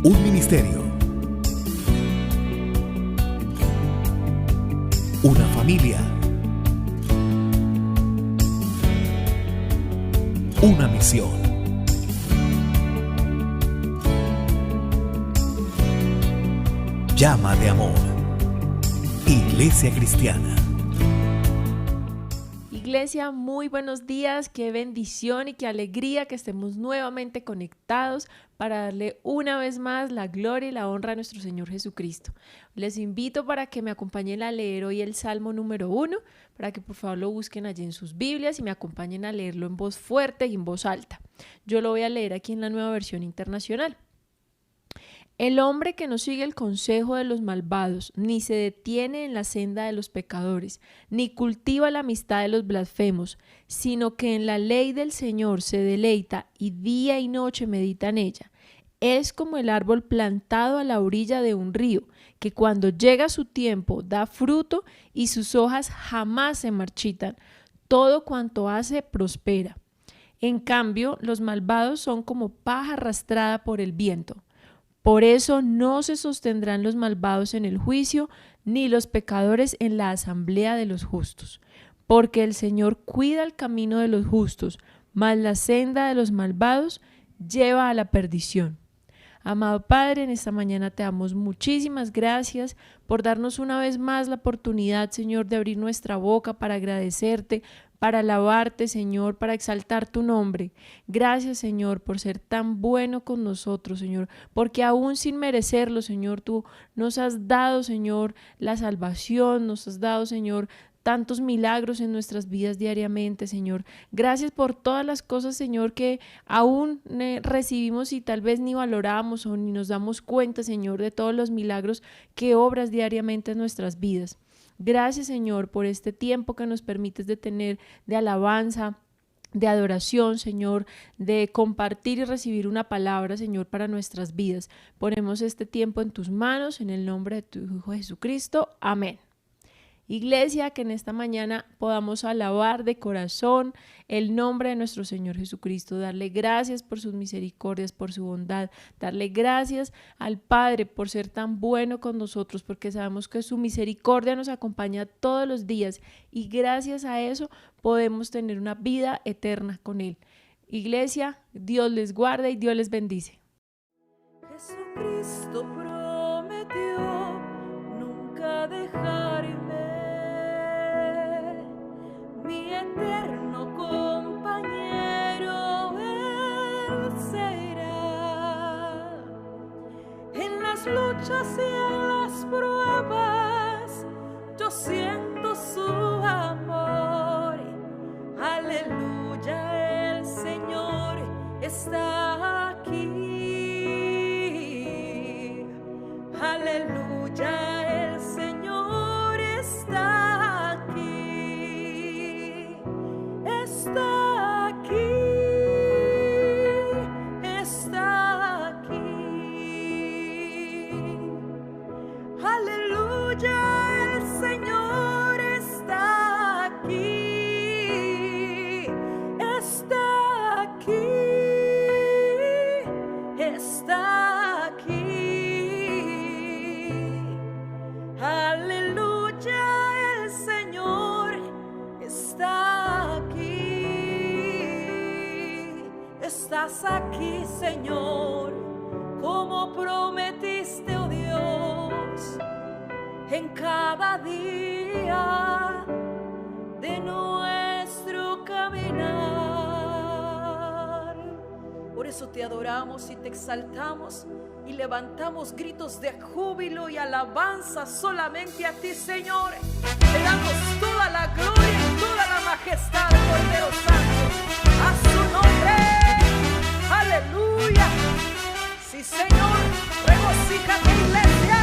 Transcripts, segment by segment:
Un ministerio. Una familia. Una misión. Llama de amor. Iglesia Cristiana. Iglesia, muy buenos días, qué bendición y qué alegría que estemos nuevamente conectados para darle una vez más la gloria y la honra a nuestro Señor Jesucristo. Les invito para que me acompañen a leer hoy el Salmo número 1, para que por favor lo busquen allí en sus Biblias y me acompañen a leerlo en voz fuerte y en voz alta. Yo lo voy a leer aquí en la Nueva Versión Internacional. El hombre que no sigue el consejo de los malvados, ni se detiene en la senda de los pecadores, ni cultiva la amistad de los blasfemos, sino que en la ley del Señor se deleita y día y noche medita en ella. Es como el árbol plantado a la orilla de un río, que cuando llega su tiempo da fruto y sus hojas jamás se marchitan. Todo cuanto hace prospera. En cambio, los malvados son como paja arrastrada por el viento. Por eso no se sostendrán los malvados en el juicio, ni los pecadores en la asamblea de los justos. Porque el Señor cuida el camino de los justos, mas la senda de los malvados lleva a la perdición. Amado Padre, en esta mañana te damos muchísimas gracias por darnos una vez más la oportunidad, Señor, de abrir nuestra boca para agradecerte, para alabarte, Señor, para exaltar tu nombre. Gracias, Señor, por ser tan bueno con nosotros, Señor, porque aún sin merecerlo, Señor, tú nos has dado, Señor, la salvación, nos has dado, Señor, tantos milagros en nuestras vidas diariamente, Señor. Gracias por todas las cosas, Señor, que aún recibimos y tal vez ni valoramos o ni nos damos cuenta, Señor, de todos los milagros que obras diariamente en nuestras vidas. Gracias, Señor, por este tiempo que nos permites de tener de alabanza, de adoración, Señor, de compartir y recibir una palabra, Señor, para nuestras vidas. Ponemos este tiempo en tus manos, en el nombre de tu Hijo Jesucristo. Amén. Iglesia, que en esta mañana podamos alabar de corazón el nombre de nuestro Señor Jesucristo, darle gracias por sus misericordias, por su bondad, darle gracias al Padre por ser tan bueno con nosotros, porque sabemos que su misericordia nos acompaña todos los días y gracias a eso podemos tener una vida eterna con Él. Iglesia, Dios les guarda y Dios les bendice. Jesucristo prometió nunca dejarme. Mi eterno compañero Él será. En las luchas y en las pruebas yo siento su amor. Aleluya, el Señor está aquí. Aleluya, el Señor está aquí. Está aquí, está aquí. Aleluya, el Señor está aquí. Está aquí, está aquí. Aleluya, el Señor está aquí. Estás aquí, Señor, como prometiste, oh Dios, en cada día de nuestro caminar. Por eso te adoramos y te exaltamos y levantamos gritos de júbilo y alabanza solamente a ti, Señor. Te damos toda la gloria y toda la majestad, Cordero Santo, a su nombre. Aleluya. Sí, Señor, regocíjate, iglesia.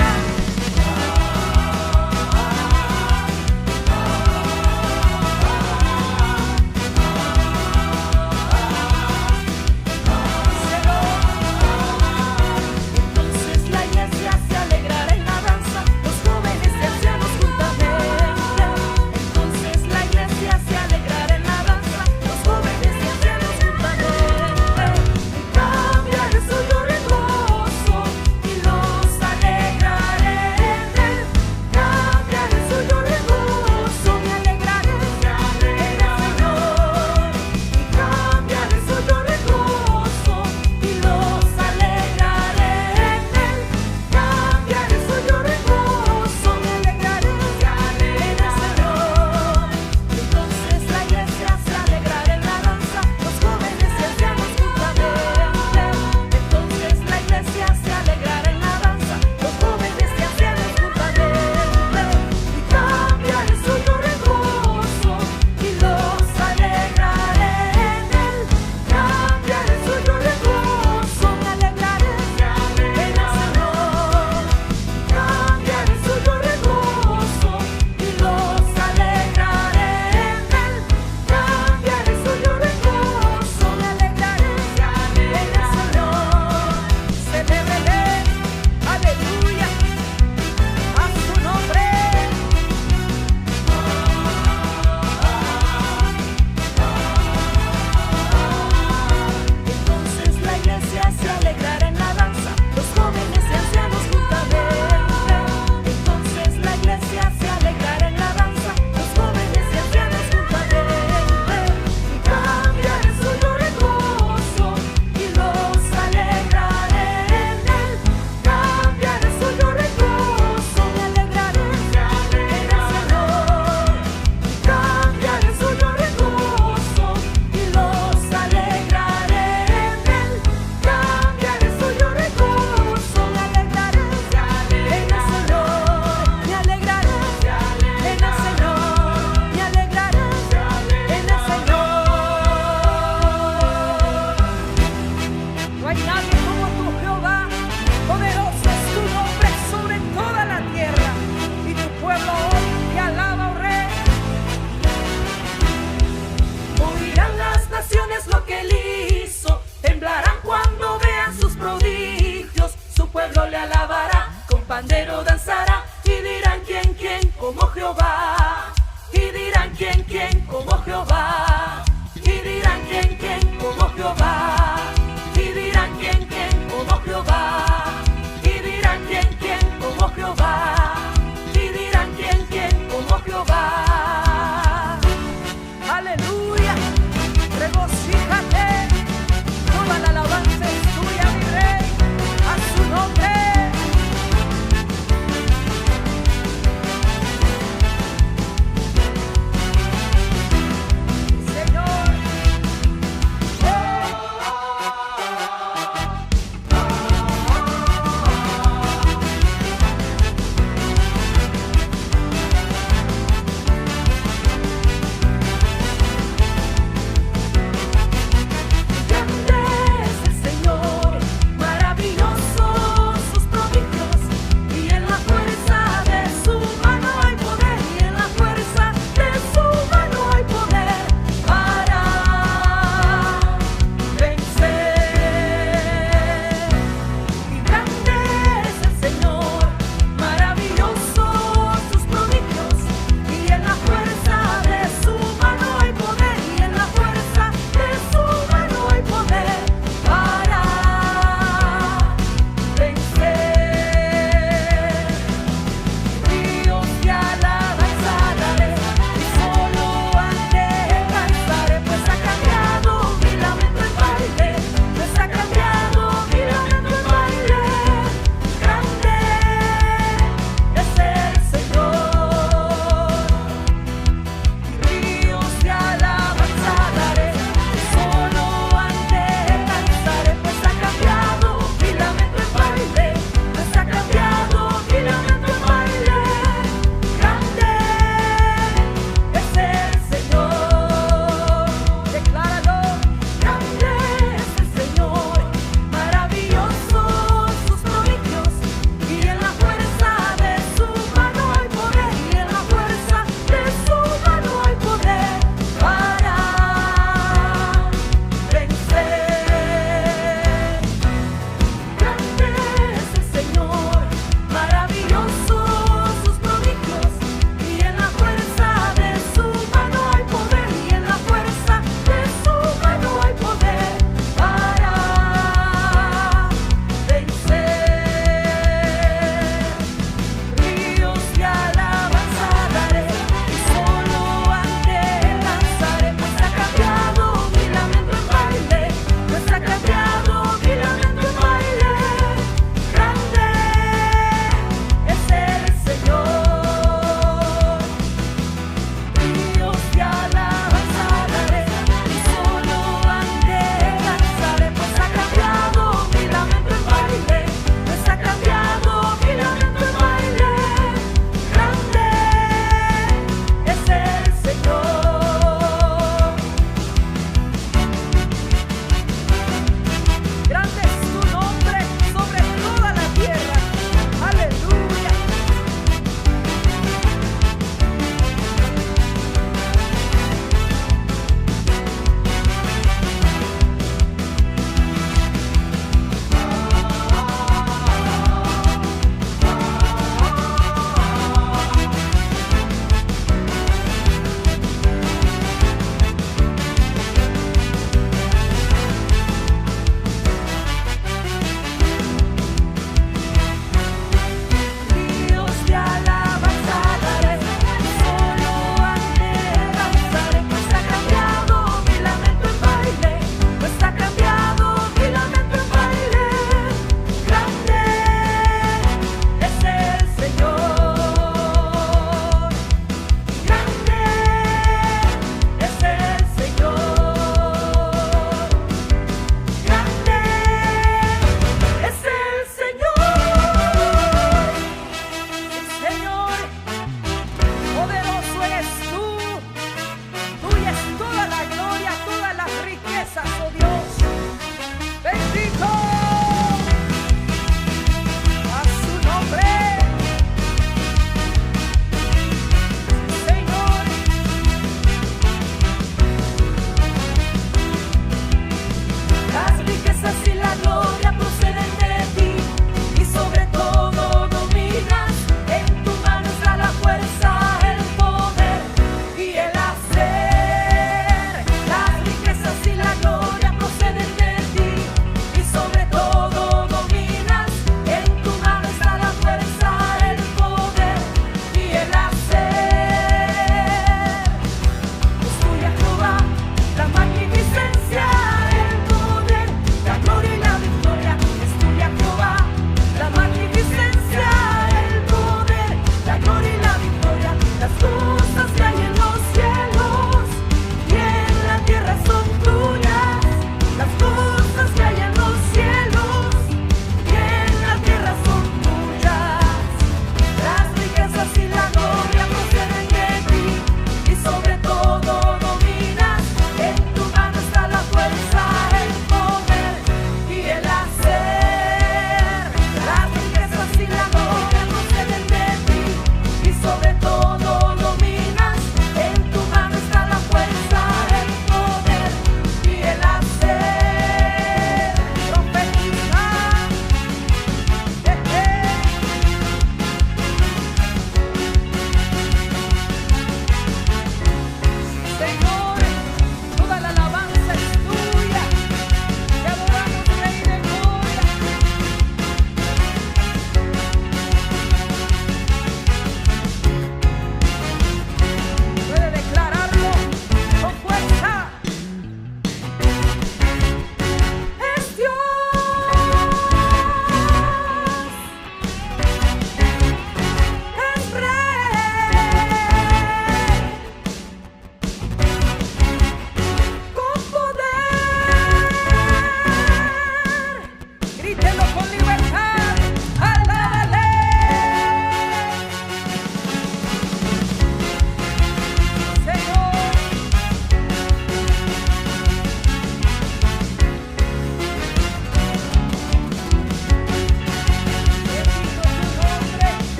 pandero danzará y dirán quién como Jehová. Y dirán quién como Jehová. Y dirán quién como Jehová. Y dirán quién como Jehová. Y dirán quién como Jehová. Y dirán quién como Jehová. Aleluya, regocíjate, toda la alabanza es tuya, mi rey, a su nombre. Señor,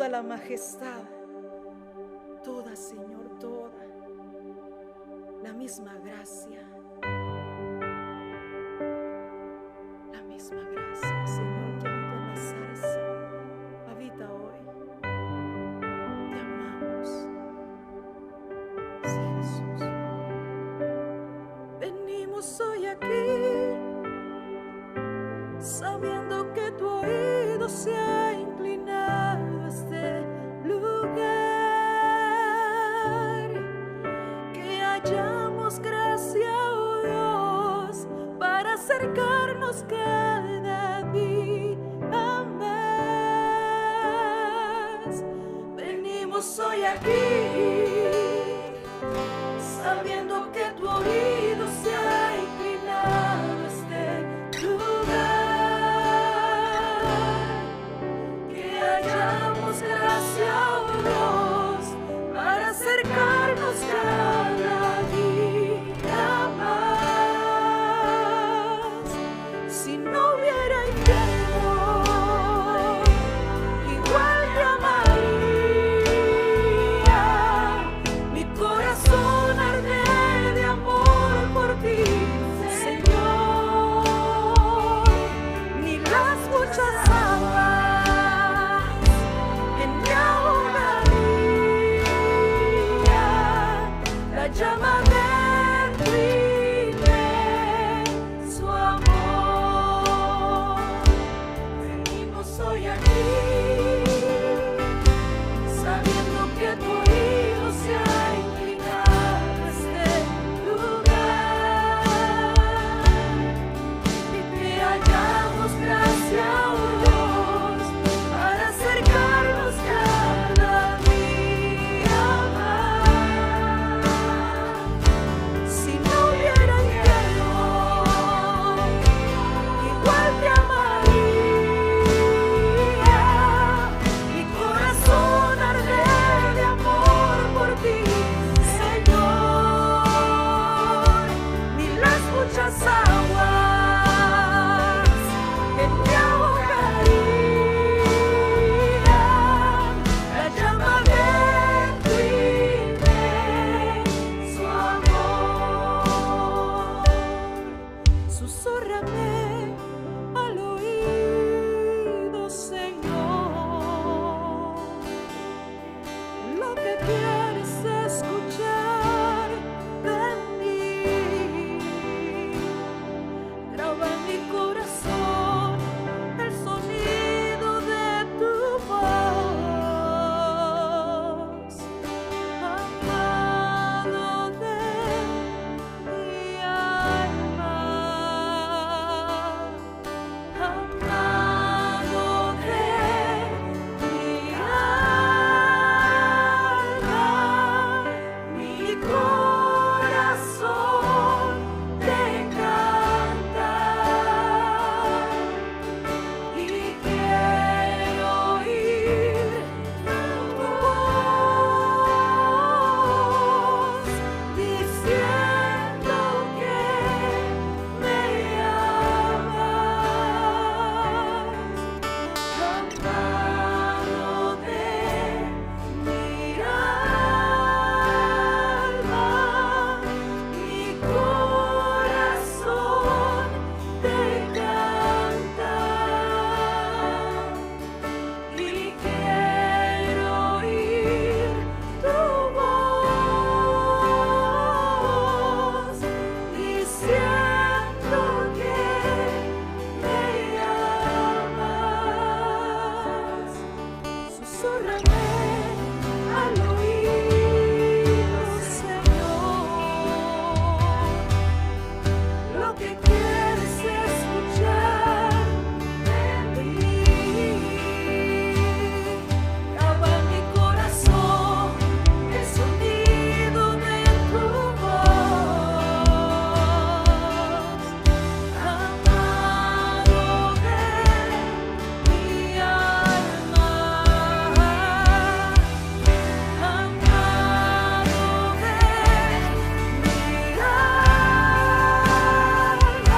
toda la majestad, toda, Señor, toda la misma gracia, Señor, que habita en la zarza, habita hoy. Te amamos, sí, Jesús. Venimos hoy aquí, sabiendo que tu oído se ha inclinado a este lugar, que hallamos gracia, oh Dios, para acercarnos cada día más. Venimos hoy aquí, sabiendo que tu oído se ha inclinado a este lugar, que hallamos gracia, oh Dios, para acercarnos cada día más. Si no hubiera infierno, igual te amaría. Mi corazón arde de amor por ti, Señor. Ni las muchas aguas en mi ahogaría. La llama de tu inmenso amor. Venimos hoy aquí, sabiendo que tu oído se ha inclinado a este lugar, y que hallamos gracia, oh Dios, para acercarnos cada día más. Si no hubiera infierno, igual te amaría. Mi corazón arde de amor por ti, Señor. Ni las muchas aguas en mi ahogaría. La llama de tu inmenso amor. Susúrrame al oído, Señor, lo que quieres escuchar de mí. Graba en mi corazón el sonido de tu voz, amado de mi alma, amado de mi alma. Mi corazón te canta y quiero oír tu voz diciendo que me amas, amado de mi alma. Mi corazón te canta y quiero oír tu voz diciendo que me amas. Susúrrame al oído, Señor, lo que quieres escuchar de mí. Graba en mi corazón el sonido de tu voz, amado de mi alma, amado de mi alma.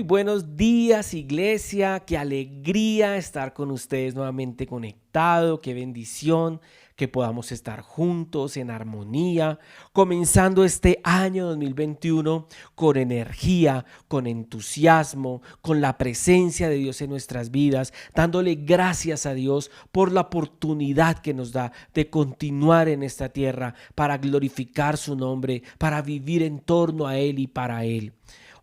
buenos días, iglesia. Qué alegría estar con ustedes nuevamente conectado. Qué bendición que podamos estar juntos en armonía, comenzando este año 2021 con energía, con entusiasmo, con la presencia de Dios en nuestras vidas, dándole gracias a Dios por la oportunidad que nos da de continuar en esta tierra para glorificar su nombre, para vivir en torno a Él y para Él.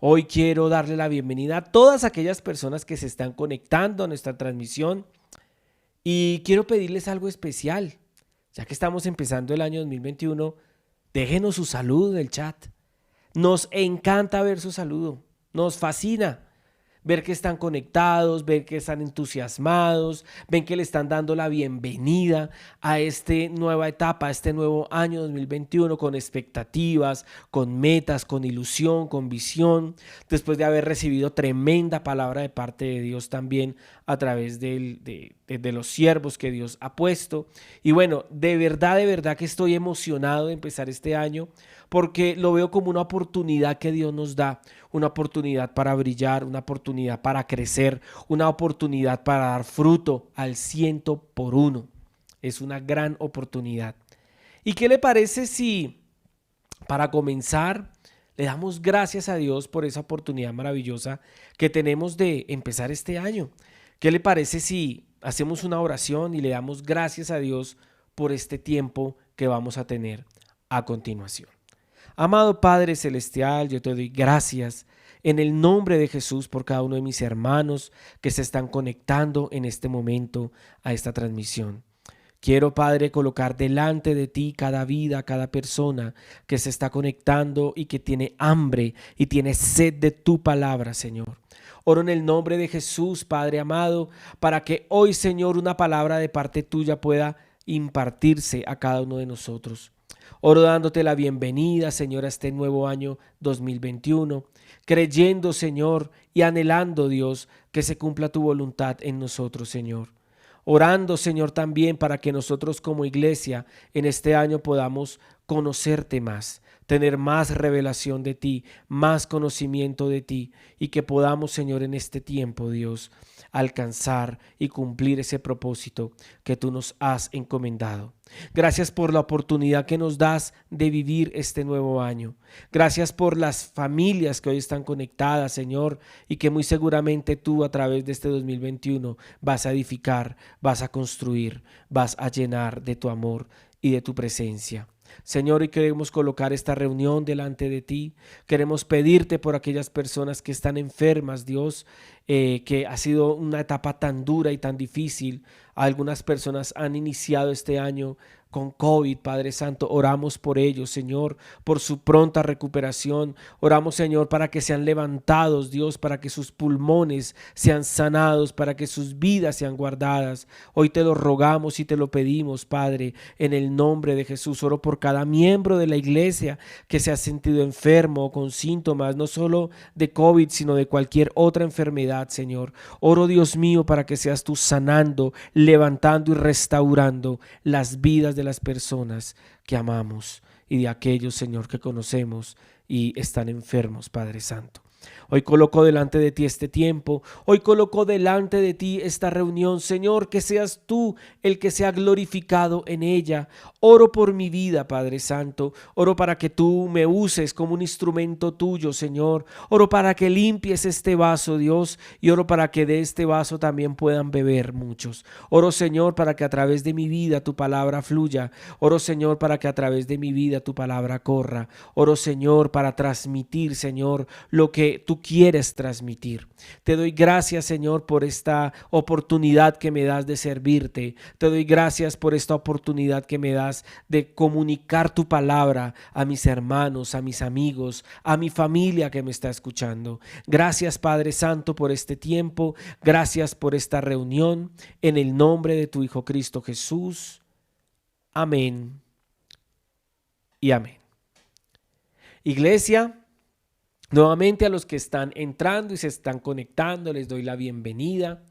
Hoy quiero darle la bienvenida a todas aquellas personas que se están conectando a nuestra transmisión y quiero pedirles algo especial. Ya que estamos empezando el año 2021, déjenos su saludo en el chat. Nos encanta ver su saludo, nos fascina ver que están conectados, ver que están entusiasmados, ven que le están dando la bienvenida a esta nueva etapa, a este nuevo año 2021 con expectativas, con metas, con ilusión, con visión, después de haber recibido tremenda palabra de parte de Dios también a través de los siervos que Dios ha puesto. Y bueno, de verdad que estoy emocionado de empezar este año porque lo veo como una oportunidad que Dios nos da, una oportunidad para brillar, una oportunidad para crecer, una oportunidad para dar fruto al 100%. Es una gran oportunidad. ¿Y qué le parece si para comenzar le damos gracias a Dios por esa oportunidad maravillosa que tenemos de empezar este año? ¿Qué le parece si hacemos una oración y le damos gracias a Dios por este tiempo que vamos a tener a continuación? Amado Padre Celestial, yo te doy gracias en el nombre de Jesús por cada uno de mis hermanos que se están conectando en este momento a esta transmisión. Quiero, Padre, colocar delante de ti cada vida, cada persona que se está conectando y que tiene hambre y tiene sed de tu palabra, Señor. Oro en el nombre de Jesús, Padre amado, para que hoy, Señor, una palabra de parte tuya pueda impartirse a cada uno de nosotros. Oro dándote la bienvenida, Señor, a este nuevo año 2021, creyendo, Señor, y anhelando, Dios, que se cumpla tu voluntad en nosotros, Señor. Orando, Señor, también para que nosotros como iglesia en este año podamos conocerte más, tener más revelación de ti, más conocimiento de ti y que podamos, Señor, en este tiempo, Dios, alcanzar y cumplir ese propósito que tú nos has encomendado. Gracias por la oportunidad que nos das de vivir este nuevo año. Gracias por las familias que hoy están conectadas, Señor, y que muy seguramente tú a través de este 2021 vas a edificar, vas a construir, vas a llenar de tu amor y de tu presencia. Señor, y queremos colocar esta reunión delante de ti. Queremos pedirte por aquellas personas que están enfermas, Dios, que ha sido una etapa tan dura y tan difícil. Algunas personas han iniciado este año con COVID, Padre Santo. Oramos por ellos, Señor, por su pronta recuperación. Oramos, Señor, para que sean levantados, Dios, para que sus pulmones sean sanados, para que sus vidas sean guardadas. Hoy te lo rogamos y te lo pedimos, Padre, en el nombre de Jesús. Oro por cada miembro de la iglesia que se ha sentido enfermo o con síntomas, no solo de COVID, sino de cualquier otra enfermedad, Señor. Oro, Dios mío, para que seas tú sanando, levantando y restaurando las vidas de las personas que amamos y de aquellos, Señor, que conocemos y están enfermos, Padre Santo. Hoy coloco delante de ti este tiempo, hoy coloco delante de ti esta reunión, Señor, que seas tú el que sea glorificado en ella. Oro por mi vida, Padre Santo, oro para que tú me uses como un instrumento tuyo, Señor. Oro para que limpies este vaso, Dios, y oro para que de este vaso también puedan beber muchos. Oro, Señor, para que a través de mi vida tu palabra fluya. Oro, Señor, para que a través de mi vida tu palabra corra. Oro, Señor, para transmitir, Señor, lo que tú quieres transmitir. Te doy gracias, Señor, por esta oportunidad que me das de servirte. Te doy gracias por esta oportunidad que me das de comunicar tu palabra a mis hermanos, a mis amigos, a mi familia que me está escuchando. Gracias, Padre Santo, por este tiempo. Gracias por esta reunión. En el nombre de tu Hijo Cristo Jesús. Amén y amén. Iglesia, nuevamente a los que están entrando y se están conectando, les doy la bienvenida.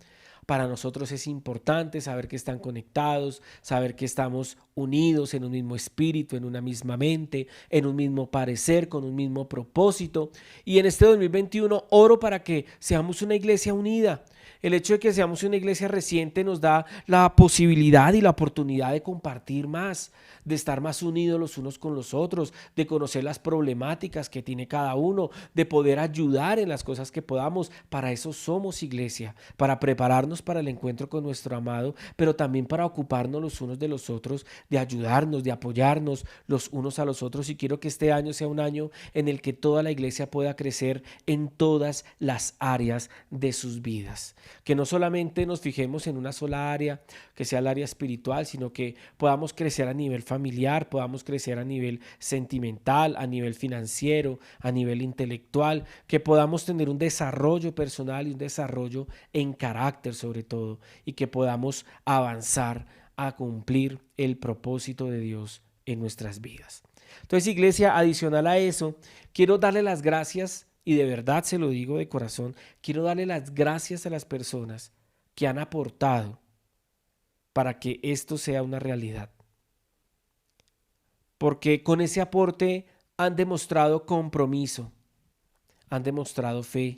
Para nosotros es importante saber que están conectados, saber que estamos unidos en un mismo espíritu, en una misma mente, en un mismo parecer, con un mismo propósito. Y en este 2021 oro para que seamos una iglesia unida. El hecho de que seamos una iglesia reciente nos da la posibilidad y la oportunidad de compartir más, de estar más unidos los unos con los otros, de conocer las problemáticas que tiene cada uno, de poder ayudar en las cosas que podamos. Para eso somos iglesia, para prepararnos para el encuentro con nuestro amado, pero también para ocuparnos los unos de los otros, de ayudarnos, de apoyarnos los unos a los otros. Y quiero que este año sea un año en el que toda la iglesia pueda crecer en todas las áreas de sus vidas. Que no solamente nos fijemos en una sola área, que sea el área espiritual, sino que podamos crecer a nivel familiar, podamos crecer a nivel sentimental, a nivel financiero, a nivel intelectual, que podamos tener un desarrollo personal y un desarrollo en carácter sobre todo, y que podamos avanzar a cumplir el propósito de Dios en nuestras vidas. Entonces, iglesia, adicional a eso, quiero darle las gracias. Y de verdad se lo digo de corazón, quiero darle las gracias a las personas que han aportado para que esto sea una realidad. Porque con ese aporte han demostrado compromiso, han demostrado fe,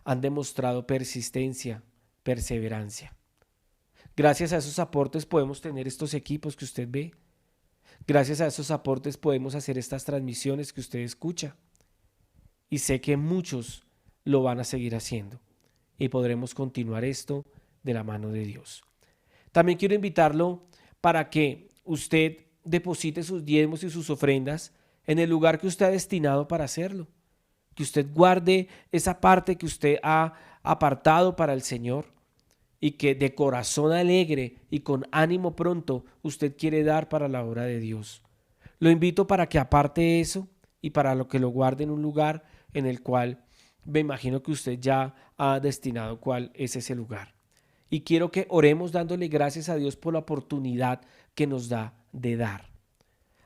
han demostrado persistencia, perseverancia. Gracias a esos aportes podemos tener estos equipos que usted ve. Gracias a esos aportes podemos hacer estas transmisiones que usted escucha. Y sé que muchos lo van a seguir haciendo y podremos continuar esto de la mano de Dios. También quiero invitarlo para que usted deposite sus diezmos y sus ofrendas en el lugar que usted ha destinado para hacerlo. Que usted guarde esa parte que usted ha apartado para el Señor y que de corazón alegre y con ánimo pronto usted quiere dar para la obra de Dios. Lo invito para que aparte eso y para lo que lo guarde en un lugar en el cual me imagino que usted ya ha destinado cuál es ese lugar. Y quiero que oremos dándole gracias a Dios por la oportunidad que nos da de dar.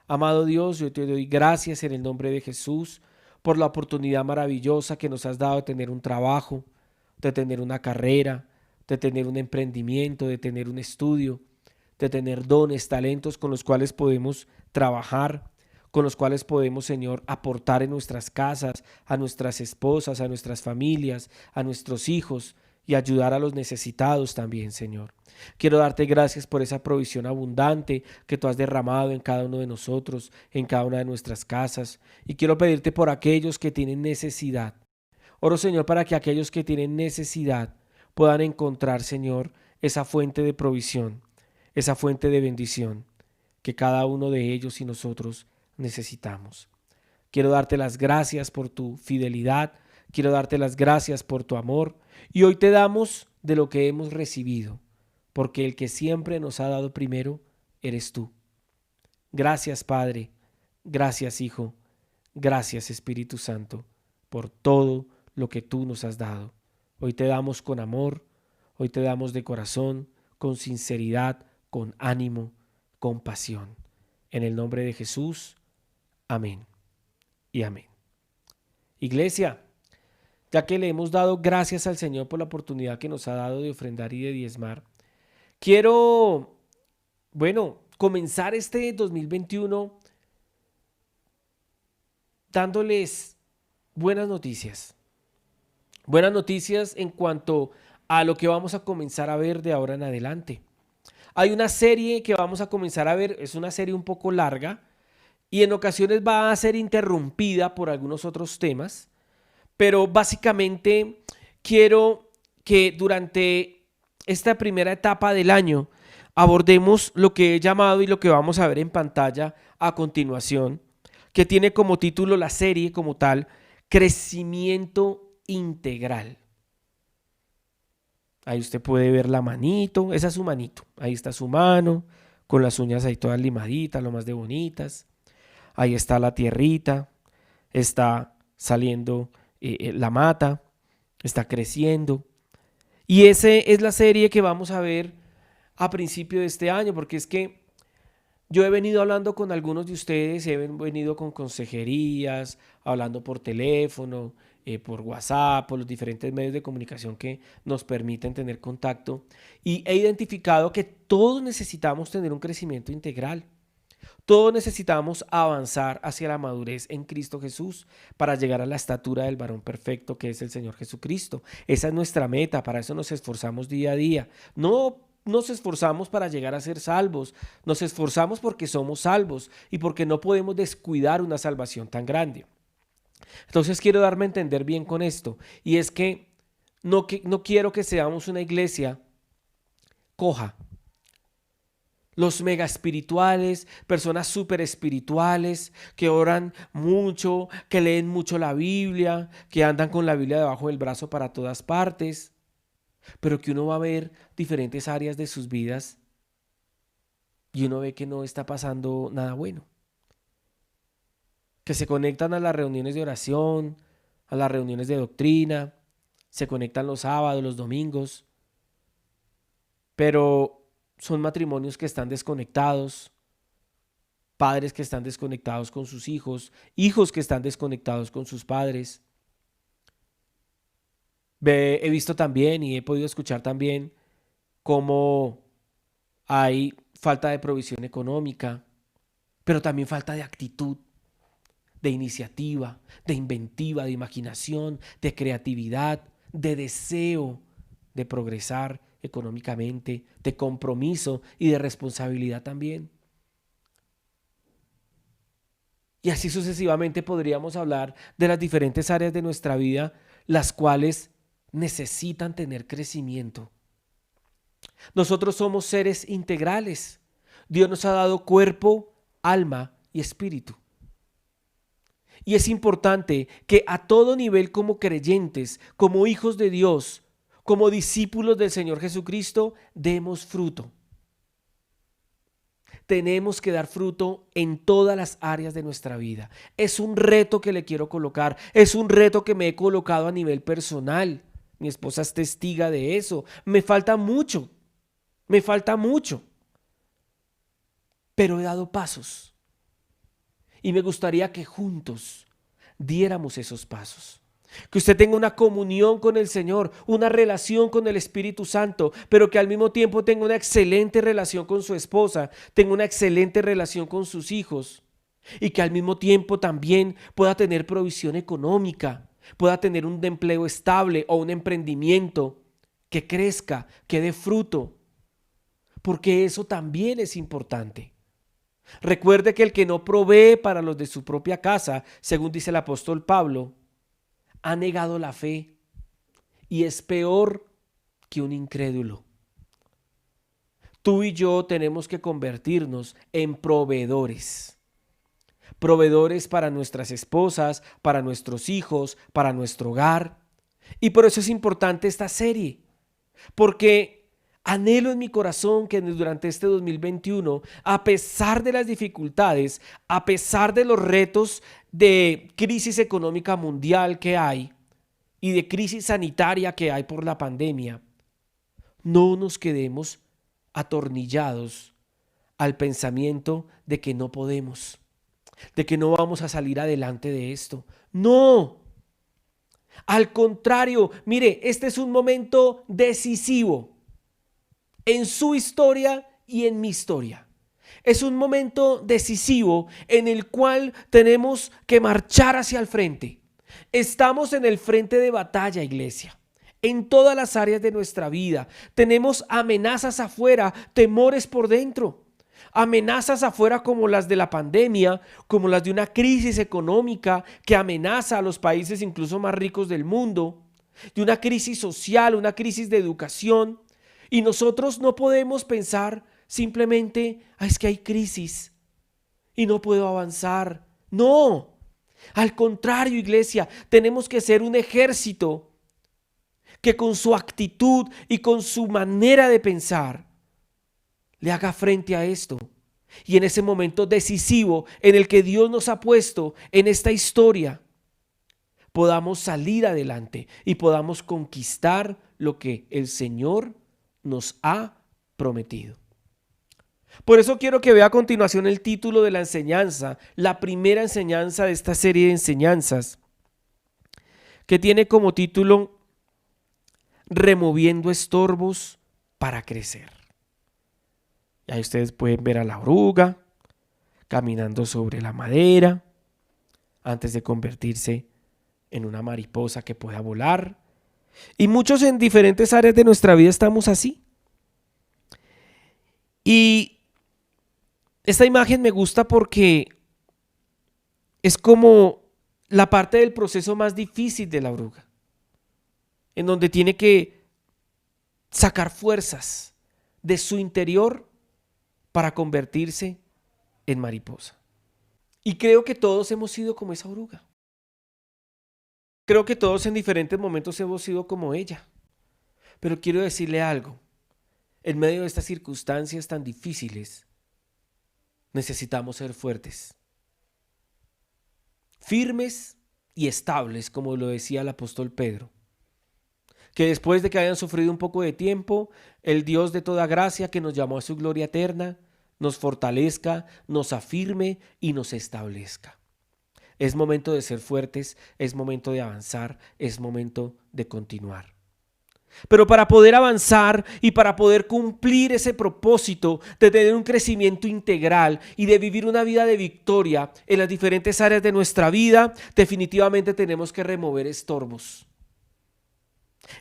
Amado Dios, yo te doy gracias en el nombre de Jesús por la oportunidad maravillosa que nos has dado de tener un trabajo, de tener una carrera, de tener un emprendimiento, de tener un estudio, de tener dones, talentos con los cuales podemos trabajar, con los cuales podemos, Señor, aportar en nuestras casas, a nuestras esposas, a nuestras familias, a nuestros hijos y ayudar a los necesitados también, Señor. Quiero darte gracias por esa provisión abundante que tú has derramado en cada uno de nosotros, en cada una de nuestras casas. Y quiero pedirte por aquellos que tienen necesidad. Oro, Señor, para que aquellos que tienen necesidad puedan encontrar, Señor, esa fuente de provisión, esa fuente de bendición que cada uno de ellos y nosotros necesitamos. Quiero darte las gracias por tu fidelidad, quiero darte las gracias por tu amor y hoy te damos de lo que hemos recibido, porque el que siempre nos ha dado primero eres tú. Gracias, Padre, gracias, Hijo, gracias, Espíritu Santo, por todo lo que tú nos has dado. Hoy te damos con amor, hoy te damos de corazón, con sinceridad, con ánimo, con pasión. En el nombre de Jesús, amén y amén. Iglesia, ya que le hemos dado gracias al Señor por la oportunidad que nos ha dado de ofrendar y de diezmar, quiero, comenzar este 2021 dándoles buenas noticias. Buenas noticias en cuanto a lo que vamos a comenzar a ver de ahora en adelante. Hay una serie que vamos a comenzar a ver, es una serie un poco larga y en ocasiones va a ser interrumpida por algunos otros temas, pero básicamente quiero que durante esta primera etapa del año abordemos lo que he llamado y lo que vamos a ver en pantalla a continuación, que tiene como título la serie como tal, Crecimiento Integral. Ahí usted puede ver la manito, esa es su manito, ahí está su mano, con las uñas ahí todas limaditas, lo más de bonitas. Ahí está la tierrita, está saliendo la mata, está creciendo. Y esa es la serie que vamos a ver a principio de este año, porque es que Yo he venido hablando con algunos de ustedes, he venido con consejerías, hablando por teléfono, por WhatsApp, por los diferentes medios de comunicación que nos permiten tener contacto, y he identificado que todos necesitamos tener un crecimiento integral. Todos necesitamos avanzar hacia la madurez en Cristo Jesús para llegar a la estatura del varón perfecto que es el Señor Jesucristo. Esa es nuestra meta, para eso nos esforzamos día a día. No nos esforzamos para llegar a ser salvos, nos esforzamos porque somos salvos y porque no podemos descuidar una salvación tan grande. Entonces quiero darme a entender bien con esto, y es que no quiero que seamos una iglesia coja. Los mega espirituales, personas súper espirituales, que oran mucho, que leen mucho la Biblia, que andan con la Biblia debajo del brazo para todas partes, pero que uno va a ver diferentes áreas de sus vidas y uno ve que no está pasando nada bueno. Que se conectan a las reuniones de oración, a las reuniones de doctrina, se conectan los sábados, los domingos, pero son matrimonios que están desconectados, padres que están desconectados con sus hijos, hijos que están desconectados con sus padres. He visto también y he podido escuchar también cómo hay falta de provisión económica, pero también falta de actitud, de iniciativa, de inventiva, de imaginación, de creatividad, de deseo de progresar económicamente, de compromiso y de responsabilidad también. Y así sucesivamente podríamos hablar de las diferentes áreas de nuestra vida, las cuales necesitan tener crecimiento. Nosotros somos seres integrales. Dios nos ha dado cuerpo, alma y espíritu. Y es importante que a todo nivel, como creyentes, como hijos de Dios, como discípulos del Señor Jesucristo, demos fruto. Tenemos que dar fruto en todas las áreas de nuestra vida. Es un reto que le quiero colocar, es un reto que me he colocado a nivel personal. Mi esposa es testiga de eso. Me falta mucho, pero he dado pasos. Y me gustaría que juntos diéramos esos pasos. Que usted tenga una comunión con el Señor, una relación con el Espíritu Santo, pero que al mismo tiempo tenga una excelente relación con su esposa, tenga una excelente relación con sus hijos, y que al mismo tiempo también pueda tener provisión económica, pueda tener un empleo estable o un emprendimiento que crezca, que dé fruto, porque eso también es importante. Recuerde que el que no provee para los de su propia casa, según dice el apóstol Pablo, ha negado la fe y es peor que un incrédulo. Tú y yo tenemos que convertirnos en proveedores. Proveedores para nuestras esposas, para nuestros hijos, para nuestro hogar. Y por eso es importante esta serie, porque anhelo en mi corazón que durante este 2021, a pesar de las dificultades, a pesar de los retos de crisis económica mundial que hay y de crisis sanitaria que hay por la pandemia, no nos quedemos atornillados al pensamiento de que no podemos, de que no vamos a salir adelante de esto. No, al contrario, mire, este es un momento decisivo en su historia y en mi historia. Es un momento decisivo en el cual tenemos que marchar hacia el frente. Estamos en el frente de batalla, iglesia. En todas las áreas de nuestra vida. Tenemos amenazas afuera, temores por dentro. Amenazas afuera como las de la pandemia, como las de una crisis económica que amenaza a los países incluso más ricos del mundo, de una crisis social, una crisis de educación. Y nosotros no podemos pensar simplemente, es que hay crisis y no puedo avanzar. No, al contrario, iglesia, tenemos que ser un ejército que con su actitud y con su manera de pensar le haga frente a esto. Y en ese momento decisivo en el que Dios nos ha puesto en esta historia, podamos salir adelante y podamos conquistar lo que el Señor nos ha prometido. Por eso quiero que vea a continuación el título de la enseñanza, la primera enseñanza de esta serie de enseñanzas, que tiene como título Removiendo estorbos para crecer. Y ahí ustedes pueden ver a la oruga caminando sobre la madera antes de convertirse en una mariposa que pueda volar. Y muchos en diferentes áreas de nuestra vida estamos así. Y esta imagen me gusta porque es como la parte del proceso más difícil de la oruga, en donde tiene que sacar fuerzas de su interior para convertirse en mariposa. Y creo que todos hemos sido como esa oruga. Creo que todos en diferentes momentos hemos sido como ella. Pero quiero decirle algo. En medio de estas circunstancias tan difíciles, necesitamos ser fuertes, firmes y estables, como lo decía el apóstol Pedro. Que después de que hayan sufrido un poco de tiempo, el Dios de toda gracia que nos llamó a su gloria eterna, nos fortalezca, nos afirme y nos establezca. Es momento de ser fuertes, es momento de avanzar, es momento de continuar. Pero para poder avanzar y para poder cumplir ese propósito de tener un crecimiento integral y de vivir una vida de victoria en las diferentes áreas de nuestra vida, definitivamente tenemos que remover estorbos.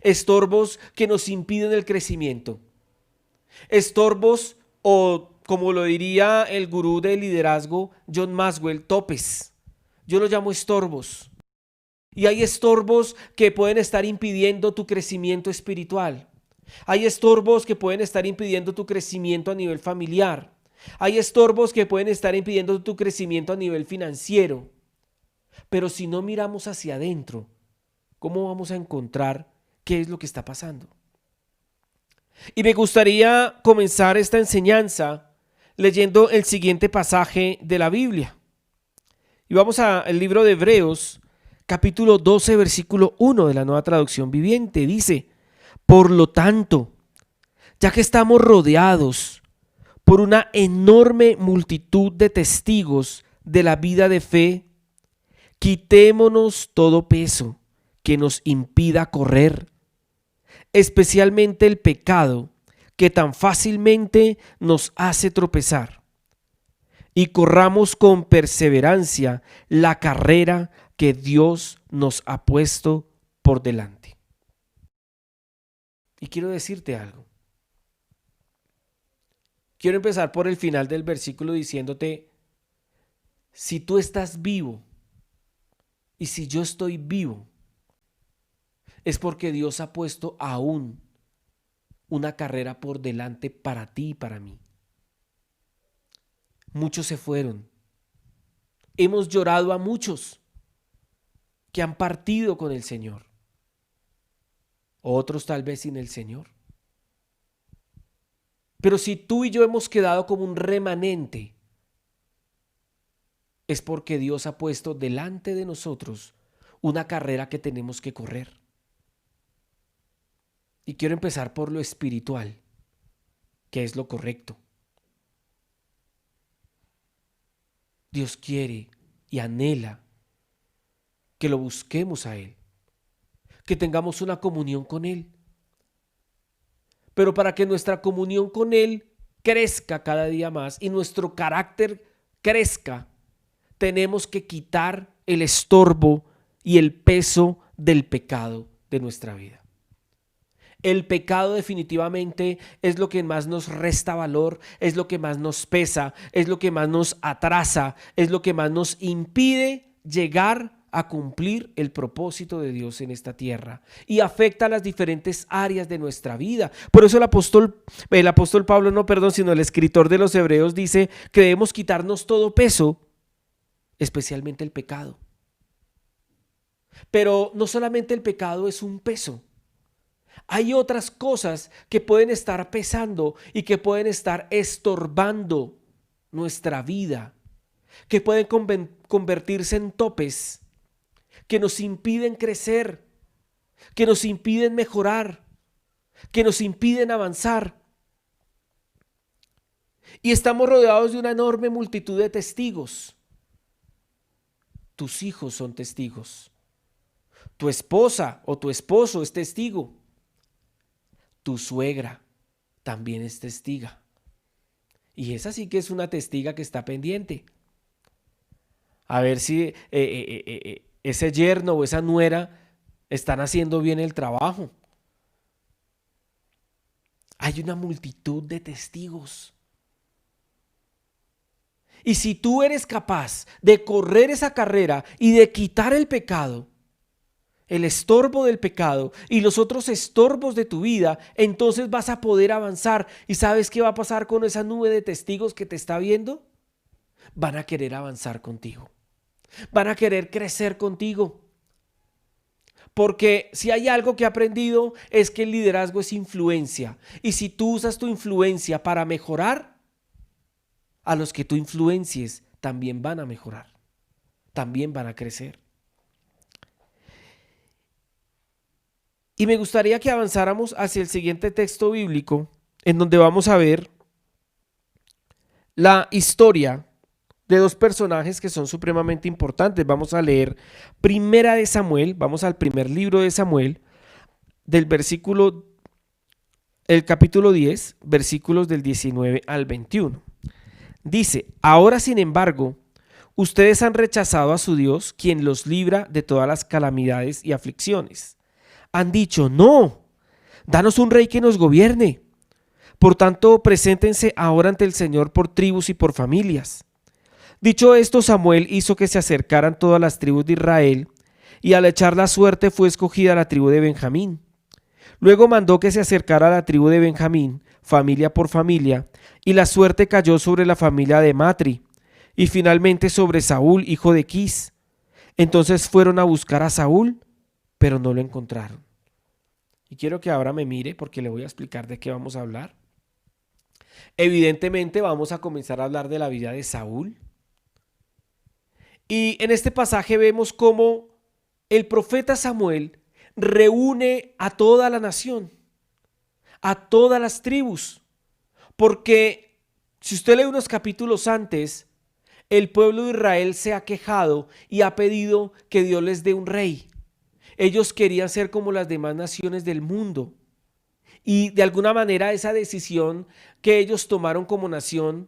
Estorbos que nos impiden el crecimiento. Estorbos, o como lo diría el gurú del liderazgo John Maxwell, topes. Yo los llamo estorbos. Y hay estorbos que pueden estar impidiendo tu crecimiento espiritual. Hay estorbos que pueden estar impidiendo tu crecimiento a nivel familiar. Hay estorbos que pueden estar impidiendo tu crecimiento a nivel financiero. Pero si no miramos hacia adentro, ¿cómo vamos a encontrar qué es lo que está pasando? Y me gustaría comenzar esta enseñanza leyendo el siguiente pasaje de la Biblia. Y vamos al libro de Hebreos, capítulo 12, versículo 1 de la Nueva Traducción Viviente. Dice: por lo tanto, ya que estamos rodeados por una enorme multitud de testigos de la vida de fe, quitémonos todo peso que nos impida correr, especialmente el pecado que tan fácilmente nos hace tropezar, y corramos con perseverancia la carrera que Dios nos ha puesto por delante. Y quiero decirte algo. Quiero empezar por el final del versículo diciéndote: si tú estás vivo y si yo estoy vivo, es porque Dios ha puesto aún una carrera por delante para ti y para mí. Muchos se fueron. Hemos llorado a muchos que han partido con el Señor. Otros tal vez sin el Señor. Pero si tú y yo hemos quedado como un remanente, es porque Dios ha puesto delante de nosotros una carrera que tenemos que correr. Y quiero empezar por lo espiritual, que es lo correcto. Dios quiere y anhela que lo busquemos a Él, que tengamos una comunión con Él. Pero para que nuestra comunión con Él crezca cada día más y nuestro carácter crezca, tenemos que quitar el estorbo y el peso del pecado de nuestra vida. El pecado definitivamente es lo que más nos resta valor, es lo que más nos pesa, es lo que más nos atrasa, es lo que más nos impide llegar a cumplir el propósito de Dios en esta tierra y afecta a las diferentes áreas de nuestra vida. Por eso el apóstol Pablo, sino el escritor de los Hebreos dice que debemos quitarnos todo peso, especialmente el pecado. Pero no solamente el pecado es un peso. Hay otras cosas que pueden estar pesando y que pueden estar estorbando nuestra vida, que pueden convertirse en topes, que nos impiden crecer, que nos impiden mejorar, que nos impiden avanzar. Y estamos rodeados de una enorme multitud de testigos. Tus hijos son testigos. Tu esposa o tu esposo es testigo. Tu suegra también es testiga. Y esa sí que es una testiga que está pendiente. A ver si ese yerno o esa nuera están haciendo bien el trabajo. Hay una multitud de testigos. Y si tú eres capaz de correr esa carrera y de quitar el pecado, el estorbo del pecado y los otros estorbos de tu vida, entonces vas a poder avanzar. ¿Y sabes qué va a pasar con esa nube de testigos que te está viendo? Van a querer avanzar contigo. Van a querer crecer contigo. Porque si hay algo que he aprendido es que el liderazgo es influencia. Y si tú usas tu influencia para mejorar, a los que tú influencies también van a mejorar. También van a crecer. Y me gustaría que avanzáramos hacia el siguiente texto bíblico, en donde vamos a ver la historia de dos personajes que son supremamente importantes. Vamos a leer Primera de Samuel, vamos al primer libro de Samuel, el capítulo 10, versículos del 19 al 21. Dice: ahora sin embargo, ustedes han rechazado a su Dios, quien los libra de todas las calamidades y aflicciones. Han dicho: no, danos un rey que nos gobierne. Por tanto, preséntense ahora ante el Señor por tribus y por familias. Dicho esto, Samuel hizo que se acercaran todas las tribus de Israel, y al echar la suerte fue escogida la tribu de Benjamín. Luego mandó que se acercara la tribu de Benjamín, familia por familia, y la suerte cayó sobre la familia de Matri, y finalmente sobre Saúl, hijo de Quis. Entonces fueron a buscar a Saúl, pero no lo encontraron. Y quiero que ahora me mire porque le voy a explicar de qué vamos a hablar. Evidentemente vamos a comenzar a hablar de la vida de Saúl. Y en este pasaje vemos cómo el profeta Samuel reúne a toda la nación, a todas las tribus, porque si usted lee unos capítulos antes, el pueblo de Israel se ha quejado y ha pedido que Dios les dé un rey. Ellos querían ser como las demás naciones del mundo. Y de alguna manera esa decisión que ellos tomaron como nación,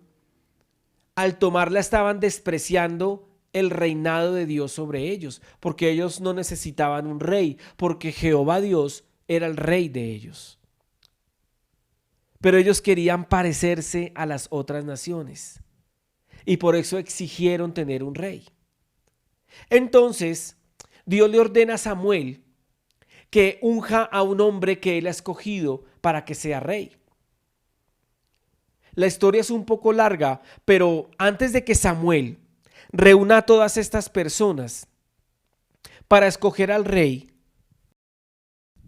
al tomarla estaban despreciando el reinado de Dios sobre ellos, porque ellos no necesitaban un rey, porque Jehová Dios era el rey de ellos. Pero ellos querían parecerse a las otras naciones y por eso exigieron tener un rey. Entonces, Dios le ordena a Samuel que unja a un hombre que él ha escogido para que sea rey. La historia es un poco larga, pero antes de que Samuel reúna a todas estas personas para escoger al rey,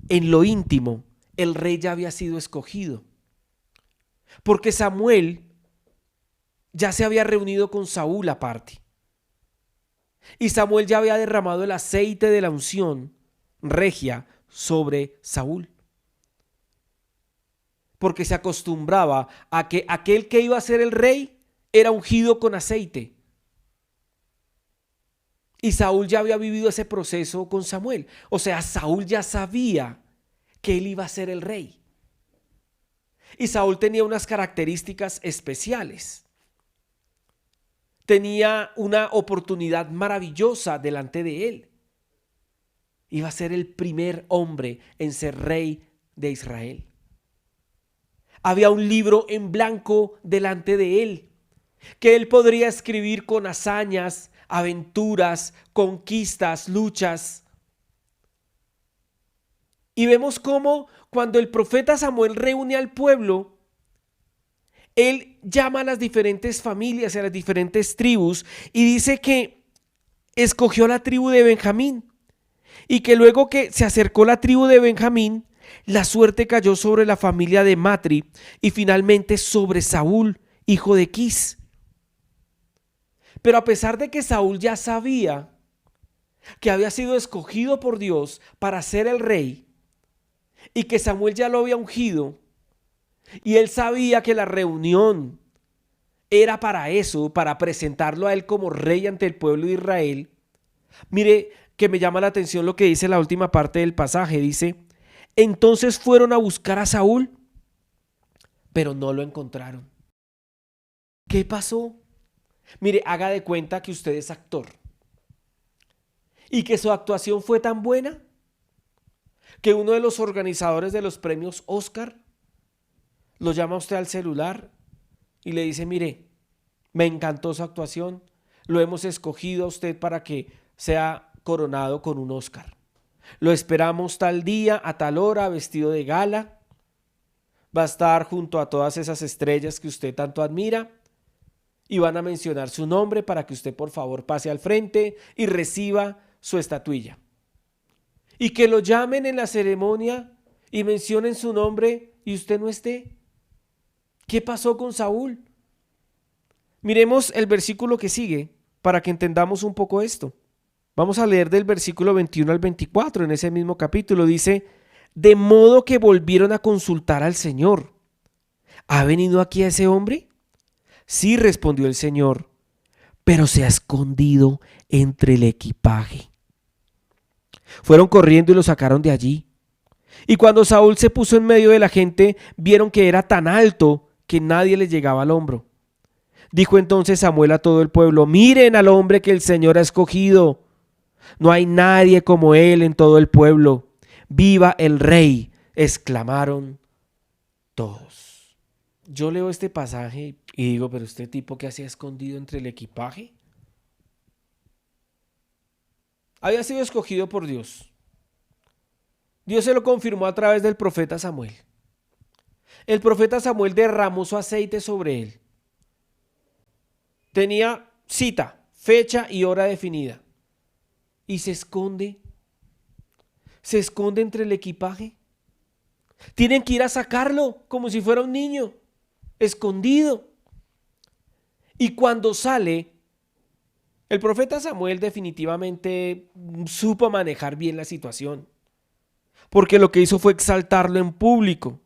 en lo íntimo, el rey ya había sido escogido. Porque Samuel ya se había reunido con Saúl aparte. Y Samuel ya había derramado el aceite de la unción regia sobre Saúl. Porque se acostumbraba a que aquel que iba a ser el rey era ungido con aceite. Y Saúl ya había vivido ese proceso con Samuel. O sea, Saúl ya sabía que él iba a ser el rey. Y Saúl tenía unas características especiales. Tenía una oportunidad maravillosa delante de él. Iba a ser el primer hombre en ser rey de Israel. Había un libro en blanco delante de él, que él podría escribir con hazañas, aventuras, conquistas, luchas. Y vemos cómo cuando el profeta Samuel reúne al pueblo, él llama a las diferentes familias, a las diferentes tribus, y dice que escogió la tribu de Benjamín, y que luego que se acercó la tribu de Benjamín, la suerte cayó sobre la familia de Matri y finalmente sobre Saúl, hijo de Quis. Pero a pesar de que Saúl ya sabía que había sido escogido por Dios para ser el rey y que Samuel ya lo había ungido, y él sabía que la reunión era para eso, para presentarlo a él como rey ante el pueblo de Israel, mire que me llama la atención lo que dice la última parte del pasaje. Dice, entonces fueron a buscar a Saúl, pero no lo encontraron. ¿Qué pasó? Mire, haga de cuenta que usted es actor y que su actuación fue tan buena que uno de los organizadores de los premios Oscar lo llama a usted al celular y le dice, mire, me encantó su actuación, lo hemos escogido a usted para que sea coronado con un Oscar. Lo esperamos tal día, a tal hora, vestido de gala. Va a estar junto a todas esas estrellas que usted tanto admira y van a mencionar su nombre para que usted por favor pase al frente y reciba su estatuilla. Y que lo llamen en la ceremonia y mencionen su nombre y usted no esté. ¿Qué pasó con Saúl? Miremos el versículo que sigue para que entendamos un poco esto. Vamos a leer del versículo 21 al 24 en ese mismo capítulo. Dice, de modo que volvieron a consultar al Señor. ¿Ha venido aquí ese hombre? Sí, respondió el Señor, pero se ha escondido entre el equipaje. Fueron corriendo y lo sacaron de allí. Y cuando Saúl se puso en medio de la gente, vieron que era tan alto que nadie le llegaba al hombro. Dijo entonces Samuel a todo el pueblo, miren al hombre que el Señor ha escogido. No hay nadie como él en todo el pueblo. ¡Viva el rey!, exclamaron todos. Yo leo este pasaje y digo, pero este tipo que hacía escondido entre el equipaje, había sido escogido por Dios. Dios se lo confirmó a través del profeta Samuel. El profeta Samuel derramó su aceite sobre él. Tenía cita, fecha y hora definida. Y se esconde entre el equipaje. Tienen que ir a sacarlo como si fuera un niño, escondido. Y cuando sale, el profeta Samuel definitivamente supo manejar bien la situación, porque lo que hizo fue exaltarlo en público.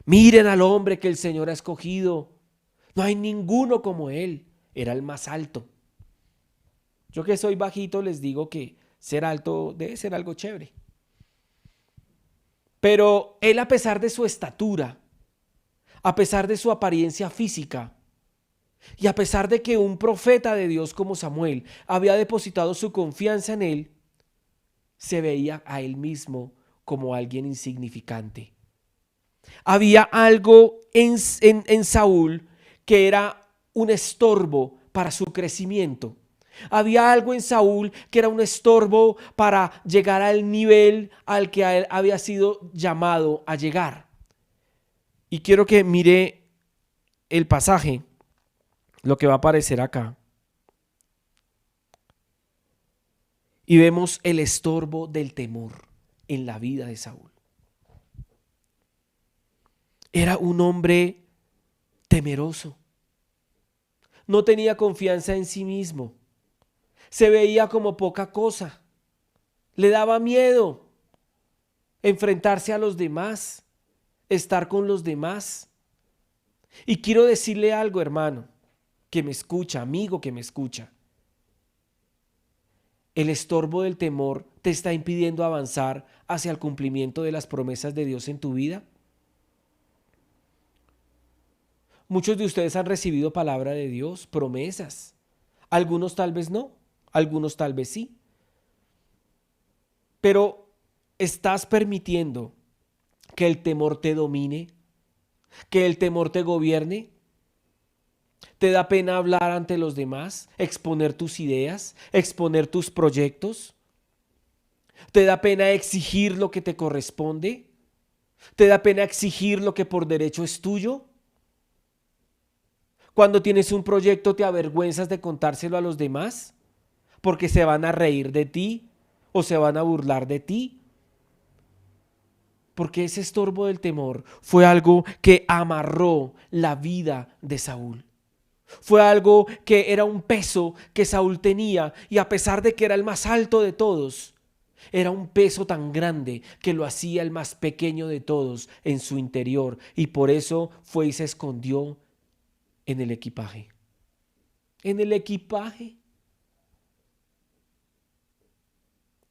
Miren al hombre que el Señor ha escogido. No hay ninguno como él. Era el más alto. Yo que soy bajito les digo que ser alto debe ser algo chévere. Pero él, a pesar de su estatura, a pesar de su apariencia física y a pesar de que un profeta de Dios como Samuel había depositado su confianza en él, se veía a él mismo como alguien insignificante. Había algo en Saúl que era un estorbo para su crecimiento. Había algo en Saúl que era un estorbo para llegar al nivel al que él había sido llamado a llegar. Y quiero que mire el pasaje, lo que va a aparecer acá. Y vemos el estorbo del temor en la vida de Saúl. Era un hombre temeroso. No tenía confianza en sí mismo. Se veía como poca cosa. Le daba miedo enfrentarse a los demás, estar con los demás. Y quiero decirle algo, hermano, que me escucha, amigo que me escucha. El estorbo del temor te está impidiendo avanzar hacia el cumplimiento de las promesas de Dios en tu vida. Muchos de ustedes han recibido palabra de Dios, promesas. Algunos tal vez no, algunos tal vez sí. Pero ¿estás permitiendo que el temor te domine? ¿Que el temor te gobierne? ¿Te da pena hablar ante los demás? ¿Exponer tus ideas? ¿Exponer tus proyectos? ¿Te da pena exigir lo que te corresponde? ¿Te da pena exigir lo que por derecho es tuyo? Cuando tienes un proyecto, ¿te avergüenzas de contárselo a los demás? Porque se van a reír de ti o se van a burlar de ti. Porque ese estorbo del temor fue algo que amarró la vida de Saúl. Fue algo que era un peso que Saúl tenía, y a pesar de que era el más alto de todos, era un peso tan grande que lo hacía el más pequeño de todos en su interior, y por eso fue y se escondió En el equipaje. En el equipaje.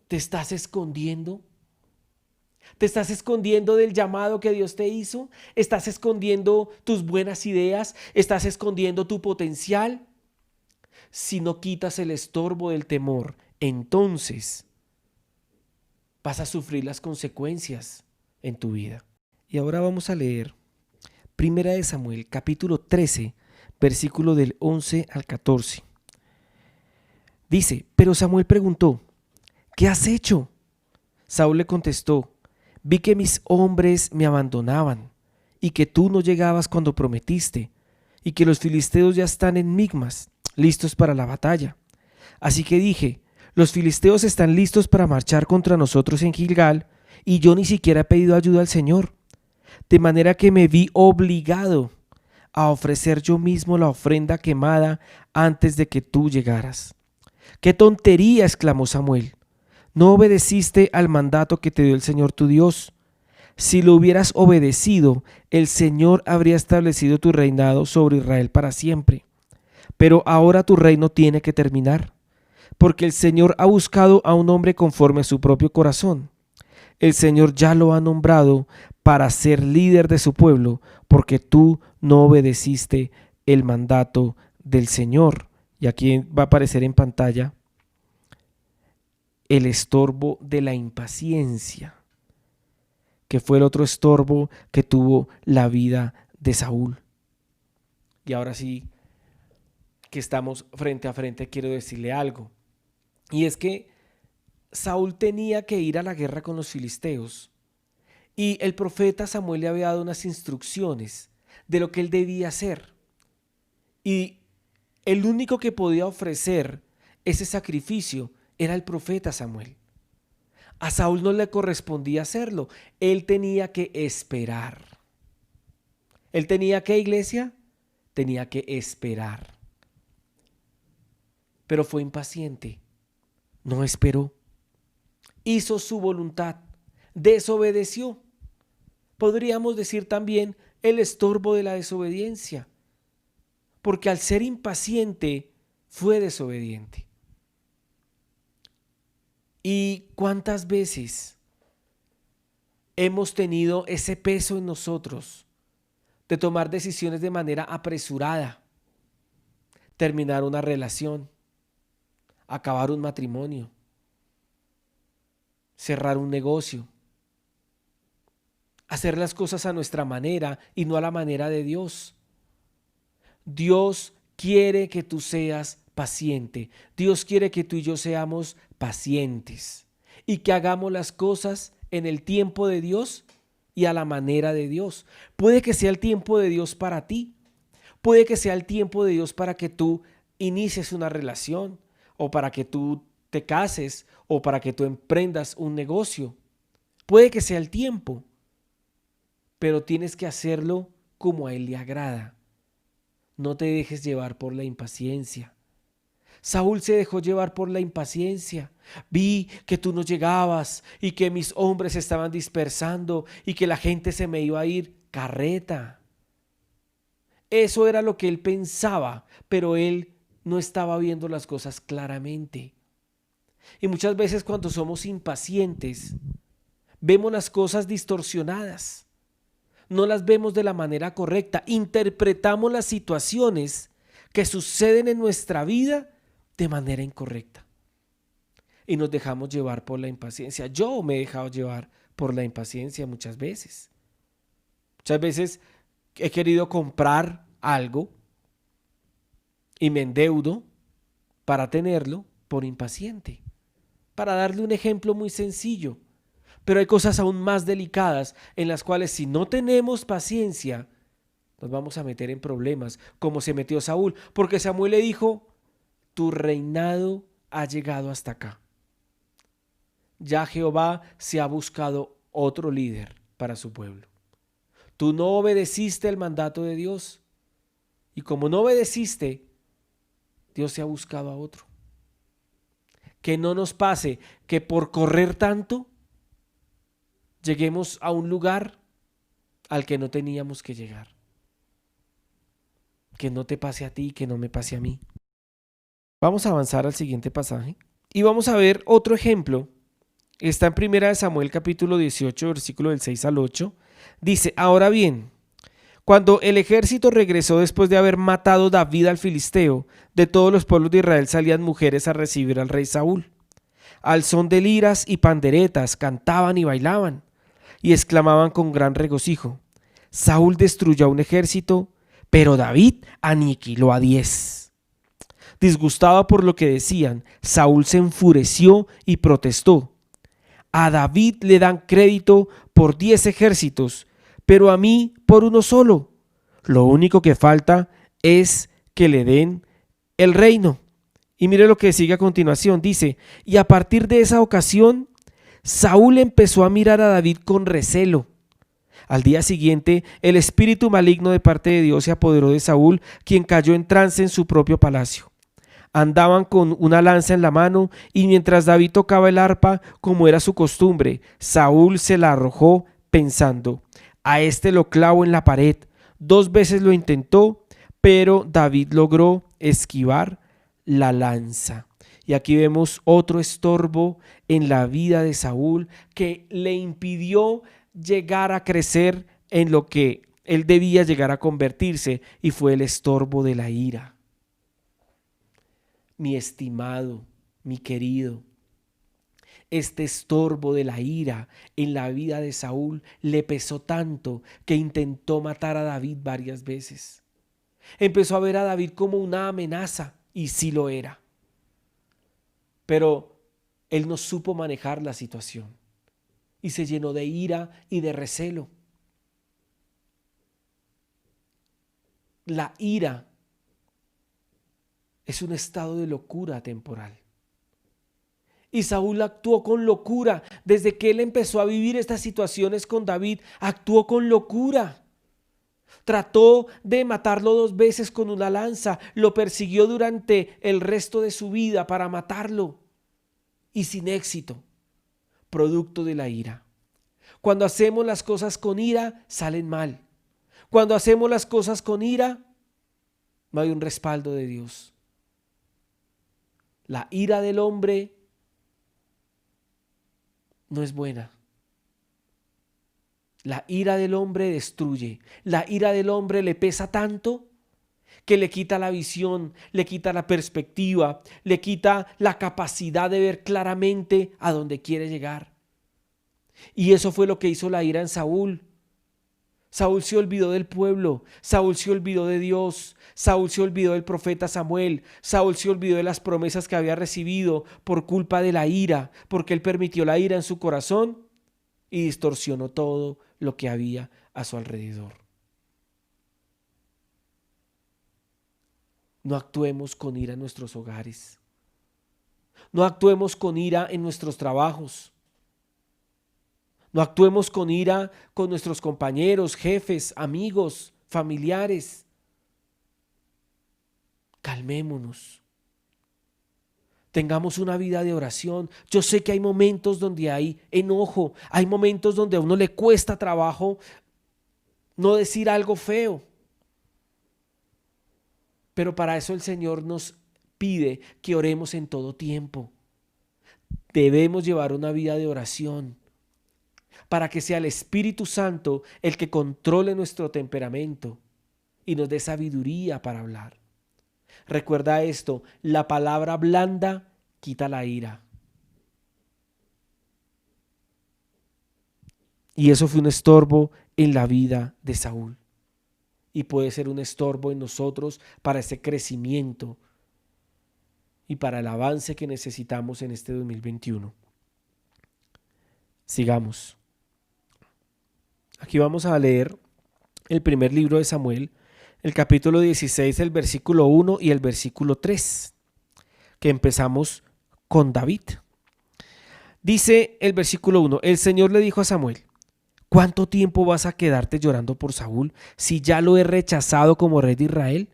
¿Te estás escondiendo? ¿Te estás escondiendo del llamado que Dios te hizo? ¿Estás escondiendo tus buenas ideas? ¿Estás escondiendo tu potencial? Si no quitas el estorbo del temor, entonces vas a sufrir las consecuencias en tu vida. Y ahora vamos a leer Primera de Samuel, capítulo 13, versículo del 11 al 14. Dice, pero Samuel preguntó, ¿qué has hecho? Saúl le contestó, vi que mis hombres me abandonaban y que tú no llegabas cuando prometiste y que los filisteos ya están en Migmas, listos para la batalla. Así que dije, los filisteos están listos para marchar contra nosotros en Gilgal y yo ni siquiera he pedido ayuda al Señor. De manera que me vi obligado a ofrecer yo mismo la ofrenda quemada antes de que tú llegaras. ¡Qué tontería!, exclamó Samuel. No obedeciste al mandato que te dio el Señor tu Dios. Si lo hubieras obedecido, el Señor habría establecido tu reinado sobre Israel para siempre. Pero ahora tu reino tiene que terminar, porque el Señor ha buscado a un hombre conforme a su propio corazón. El Señor ya lo ha nombrado para ser líder de su pueblo, porque tú no obedeciste el mandato del Señor. Y aquí va a aparecer en pantalla el estorbo de la impaciencia, que fue el otro estorbo que tuvo la vida de Saúl. Y ahora sí que estamos frente a frente, quiero decirle algo. Y es que Saúl tenía que ir a la guerra con los filisteos. Y el profeta Samuel le había dado unas instrucciones de lo que él debía hacer. Y el único que podía ofrecer ese sacrificio era el profeta Samuel. A Saúl no le correspondía hacerlo. Él tenía que esperar. ¿Él tenía qué, iglesia? Tenía que esperar. Pero fue impaciente. No esperó. Hizo su voluntad. Desobedeció. Podríamos decir también el estorbo de la desobediencia. Porque al ser impaciente fue desobediente. ¿Y cuántas veces hemos tenido ese peso en nosotros de tomar decisiones de manera apresurada? Terminar una relación, acabar un matrimonio, cerrar un negocio, hacer las cosas a nuestra manera y no a la manera de Dios. Dios quiere que tú seas paciente. Dios quiere que tú y yo seamos pacientes y que hagamos las cosas en el tiempo de Dios y a la manera de Dios. Puede que sea el tiempo de Dios para ti. Puede que sea el tiempo de Dios para que tú inicies una relación o para que tú te cases o para que tú emprendas un negocio. Puede que sea el tiempo, pero tienes que hacerlo como a Él le agrada. No te dejes llevar por la impaciencia. Saúl se dejó llevar por la impaciencia. Vi que tú no llegabas y que mis hombres se estaban dispersando y que la gente se me iba a ir. Carreta. Eso era lo que él pensaba, pero él no estaba viendo las cosas claramente. Y muchas veces cuando somos impacientes, vemos las cosas distorsionadas. No las vemos de la manera correcta. Interpretamos las situaciones que suceden en nuestra vida de manera incorrecta. Y nos dejamos llevar por la impaciencia. Yo me he dejado llevar por la impaciencia muchas veces. Muchas veces he querido comprar algo y me endeudo para tenerlo por impaciente. Para darle un ejemplo muy sencillo. Pero hay cosas aún más delicadas en las cuales si no tenemos paciencia, nos vamos a meter en problemas, como se metió Saúl. Porque Samuel le dijo, tu reinado ha llegado hasta acá. Ya Jehová se ha buscado otro líder para su pueblo. Tú no obedeciste el mandato de Dios. Y como no obedeciste, Dios se ha buscado a otro. Que no nos pase que por correr tanto, lleguemos a un lugar al que no teníamos que llegar. que no te pase a ti y que no me pase a mí. Vamos a avanzar al siguiente pasaje y vamos a ver otro ejemplo. Está en 1 Samuel capítulo 18, versículo del 6 al 8. Dice, ahora bien, cuando el ejército regresó después de haber matado David al filisteo, de todos los pueblos de Israel salían mujeres a recibir al rey Saúl. Al son de liras y panderetas cantaban y bailaban y exclamaban con gran regocijo, Saúl destruyó a un ejército, pero David aniquiló a 10. Disgustado por lo que decían, Saúl se enfureció y protestó. A David le dan crédito por 10 ejércitos, pero a mí por uno solo. Lo único que falta es que le den el reino. Y mire lo que sigue a continuación, dice, y a partir de esa ocasión, Saúl empezó a mirar a David con recelo. Al día siguiente, el espíritu maligno de parte de Dios se apoderó de Saúl, quien cayó en trance en su propio palacio. Andaban con una lanza en la mano y mientras David tocaba el arpa, como era su costumbre, Saúl se la arrojó pensando, a este lo clavo en la pared. 2 veces lo intentó, pero David logró esquivar la lanza. Y aquí vemos otro estorbo en la vida de Saúl que le impidió llegar a crecer en lo que él debía llegar a convertirse, y fue el estorbo de la ira. Mi estimado, mi querido, este estorbo de la ira en la vida de Saúl le pesó tanto que intentó matar a David varias veces. Empezó a ver a David como una amenaza, y sí lo era. Pero él no supo manejar la situación y se llenó de ira y de recelo. La ira es un estado de locura temporal. Y Saúl actuó con locura. Desde que él empezó a vivir estas situaciones con David, actuó con locura. Trató de matarlo 2 veces con una lanza. Lo persiguió durante el resto de su vida para matarlo. Y sin éxito, producto de la ira. Cuando hacemos las cosas con ira, salen mal. Cuando hacemos las cosas con ira, no hay un respaldo de Dios. La ira del hombre no es buena. La ira del hombre destruye. La ira del hombre le pesa tanto que le quita la visión, le quita la perspectiva, le quita la capacidad de ver claramente a dónde quiere llegar. Y eso fue lo que hizo la ira en Saúl. Saúl se olvidó del pueblo, Saúl se olvidó de Dios, Saúl se olvidó del profeta Samuel, Saúl se olvidó de las promesas que había recibido por culpa de la ira, porque él permitió la ira en su corazón y distorsionó todo lo que había a su alrededor. No actuemos con ira en nuestros hogares. No actuemos con ira en nuestros trabajos. No actuemos con ira con nuestros compañeros, jefes, amigos, familiares. Calmémonos. Tengamos una vida de oración. Yo sé que hay momentos donde hay enojo, hay momentos donde a uno le cuesta trabajo no decir algo feo. Pero para eso el Señor nos pide que oremos en todo tiempo. Debemos llevar una vida de oración para que sea el Espíritu Santo el que controle nuestro temperamento y nos dé sabiduría para hablar. Recuerda esto, la palabra blanda quita la ira. Y eso fue un estorbo en la vida de Saúl. Y puede ser un estorbo en nosotros para ese crecimiento y para el avance que necesitamos en este 2021. Sigamos. Aquí vamos a leer el primer libro de Samuel, el capítulo 16, el versículo 1 y el versículo 3, que empezamos con David. Dice el versículo 1, el Señor le dijo a Samuel, ¿cuánto tiempo vas a quedarte llorando por Saúl si ya lo he rechazado como rey de Israel?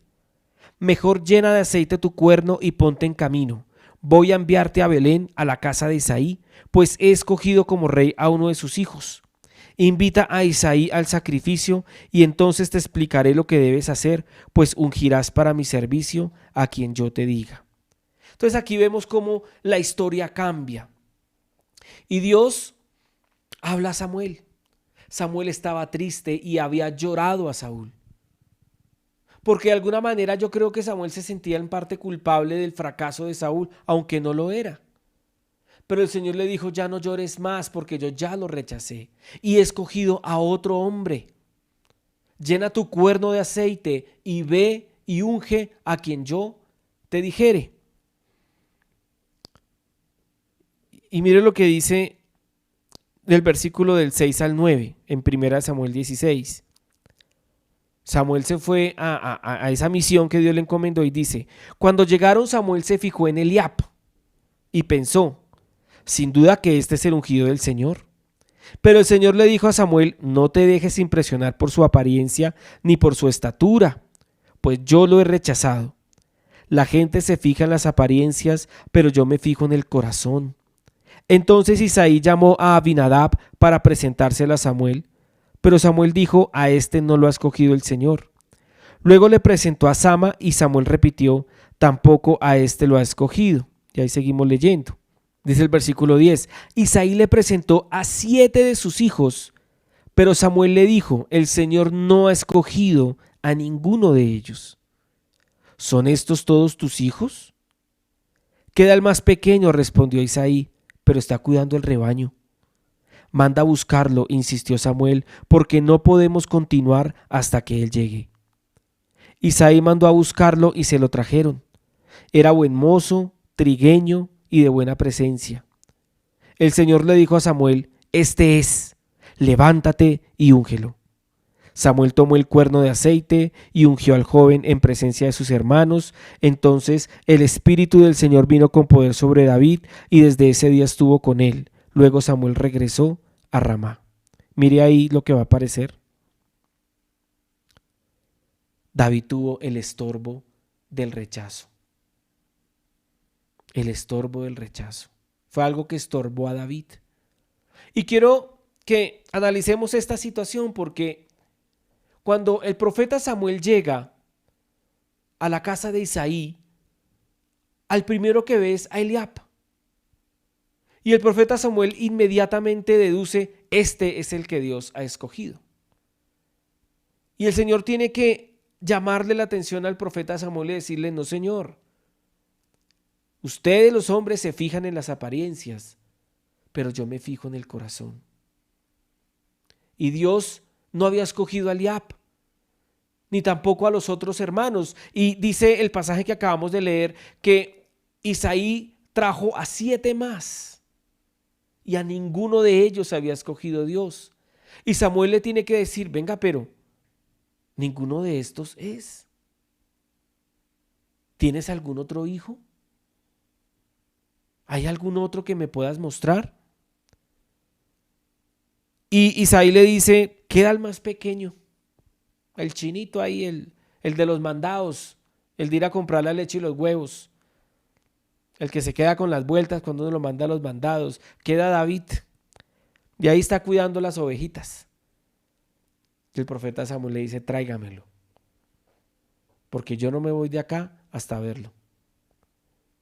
Mejor llena de aceite tu cuerno y ponte en camino. Voy a enviarte a Belén, a la casa de Isaí, pues he escogido como rey a uno de sus hijos. invita a Isaí al sacrificio y entonces te explicaré lo que debes hacer, pues ungirás para mi servicio a quien yo te diga. Entonces aquí vemos cómo la historia cambia. Y Dios habla a Samuel. Samuel estaba triste y había llorado a Saúl. Porque de alguna manera yo creo que Samuel se sentía en parte culpable del fracaso de Saúl, aunque no lo era. Pero el Señor le dijo, ya no llores más porque yo ya lo rechacé y he escogido a otro hombre. Llena tu cuerno de aceite y ve y unge a quien yo te dijere. Y mire lo que dice del versículo del 6 al 9 en 1 Samuel 16. Samuel se fue a esa misión que Dios le encomendó y dice, cuando llegaron Samuel se fijó en Eliab y pensó, sin duda que este es el ungido del Señor. Pero el Señor le dijo a Samuel, no te dejes impresionar por su apariencia ni por su estatura, pues yo lo he rechazado. La gente se fija en las apariencias, pero yo me fijo en el corazón. Entonces Isaí llamó a Abinadab para presentárselo a Samuel, pero Samuel dijo, a este no lo ha escogido el Señor. Luego le presentó a Sama y Samuel repitió, tampoco a este lo ha escogido. Y ahí seguimos leyendo. Dice el versículo 10, Isaí le presentó a 7 de sus hijos, pero Samuel le dijo, el Señor no ha escogido a ninguno de ellos. ¿Son estos todos tus hijos? Queda el más pequeño, respondió Isaí, pero está cuidando el rebaño. Manda a buscarlo, insistió Samuel, porque no podemos continuar hasta que él llegue. Isaí mandó a buscarlo y se lo trajeron. Era buen mozo, trigueño y de buena presencia. El Señor le dijo a Samuel, este es, levántate y úngelo. Samuel tomó el cuerno de aceite y ungió al joven en presencia de sus hermanos. Entonces el Espíritu del Señor vino con poder sobre David y desde ese día estuvo con él. Luego Samuel regresó a Ramá. Mire ahí lo que va a aparecer. David tuvo el estorbo del rechazo. El estorbo del rechazo. Fue algo que estorbó a David. Y quiero que analicemos esta situación porque cuando el profeta Samuel llega a la casa de Isaí, al primero que ve es a Eliab. Y el profeta Samuel inmediatamente deduce, este es el que Dios ha escogido. Y el Señor tiene que llamarle la atención al profeta Samuel y decirle, no Señor, ustedes los hombres se fijan en las apariencias, pero yo me fijo en el corazón. Y Dios no había escogido a Eliab, ni tampoco a los otros hermanos. Y dice el pasaje que acabamos de leer que Isaí trajo a 7 más. Y a ninguno de ellos había escogido Dios. Y Samuel le tiene que decir, venga, pero ninguno de estos es. ¿Tienes algún otro hijo? ¿Hay algún otro que me puedas mostrar? Y Isaí le dice, queda el más pequeño, el chinito ahí, el de los mandados, el de ir a comprar la leche y los huevos. El que se queda con las vueltas cuando uno lo manda a los mandados. Queda David. Y ahí está cuidando las ovejitas. Y el profeta Samuel le dice, tráigamelo. Porque yo no me voy de acá hasta verlo.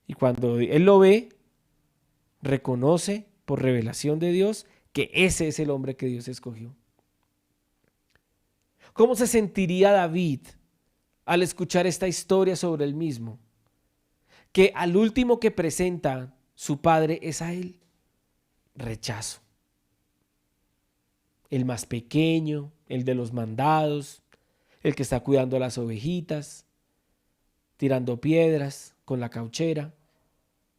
Y cuando él lo ve, reconoce por revelación de Dios que ese es el hombre que Dios escogió. ¿Cómo se sentiría David al escuchar esta historia sobre él mismo? Que al último que presenta su padre es a él. Rechazo. El más pequeño, el de los mandados, el que está cuidando a las ovejitas, tirando piedras con la cauchera.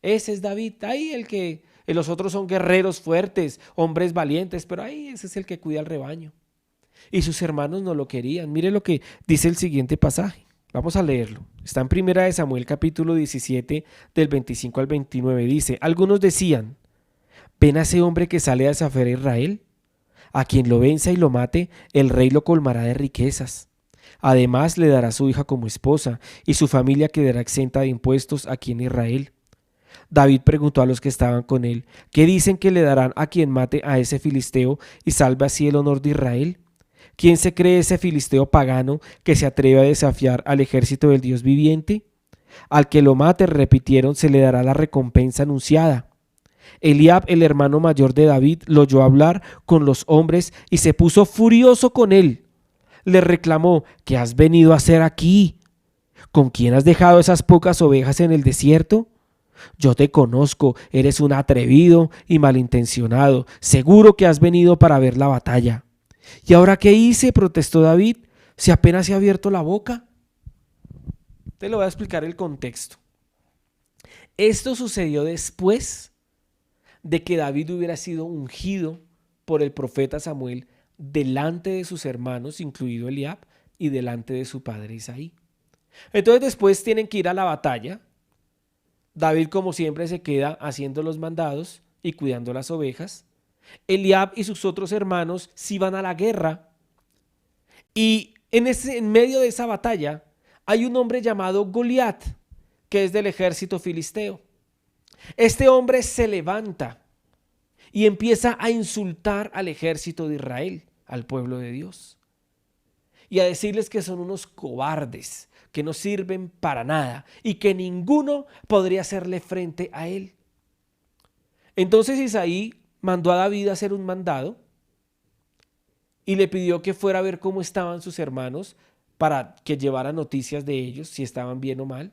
Ese es David. Ahí los otros son guerreros fuertes, hombres valientes, pero ahí ese es el que cuida al rebaño. Y sus hermanos no lo querían. Mire lo que dice el siguiente pasaje. Vamos a leerlo. Está en 1 Samuel capítulo 17 del 25 al 29. Dice, algunos decían, ven a ese hombre que sale a desafiar a Israel. A quien lo venza y lo mate, el rey lo colmará de riquezas. Además le dará su hija como esposa y su familia quedará exenta de impuestos aquí en Israel. David preguntó a los que estaban con él: ¿qué dicen que le darán a quien mate a ese filisteo y salve así el honor de Israel? ¿Quién se cree ese filisteo pagano que se atreve a desafiar al ejército del Dios viviente? Al que lo mate, repitieron, se le dará la recompensa anunciada. Eliab, el hermano mayor de David, lo oyó hablar con los hombres y se puso furioso con él. Le reclamó: ¿qué has venido a hacer aquí? ¿Con quién has dejado esas pocas ovejas en el desierto? Yo te conozco, eres un atrevido y malintencionado. Seguro que has venido para ver la batalla. ¿Y ahora qué hice?, protestó David, si apenas se ha abierto la boca. Te lo voy a explicar el contexto. Esto sucedió después de que David hubiera sido ungido por el profeta Samuel delante de sus hermanos, incluido Eliab, y delante de su padre Isaí. Entonces después tienen que ir a la batalla. David, como siempre, se queda haciendo los mandados y cuidando las ovejas. Eliab y sus otros hermanos sí van a la guerra. Y en medio de esa batalla hay un hombre llamado Goliat, que es del ejército filisteo. Este hombre se levanta y empieza a insultar al ejército de Israel, al pueblo de Dios, y a decirles que son unos cobardes, que no sirven para nada y que ninguno podría hacerle frente a él. Entonces Isaí mandó a David a hacer un mandado y le pidió que fuera a ver cómo estaban sus hermanos para que llevara noticias de ellos, si estaban bien o mal.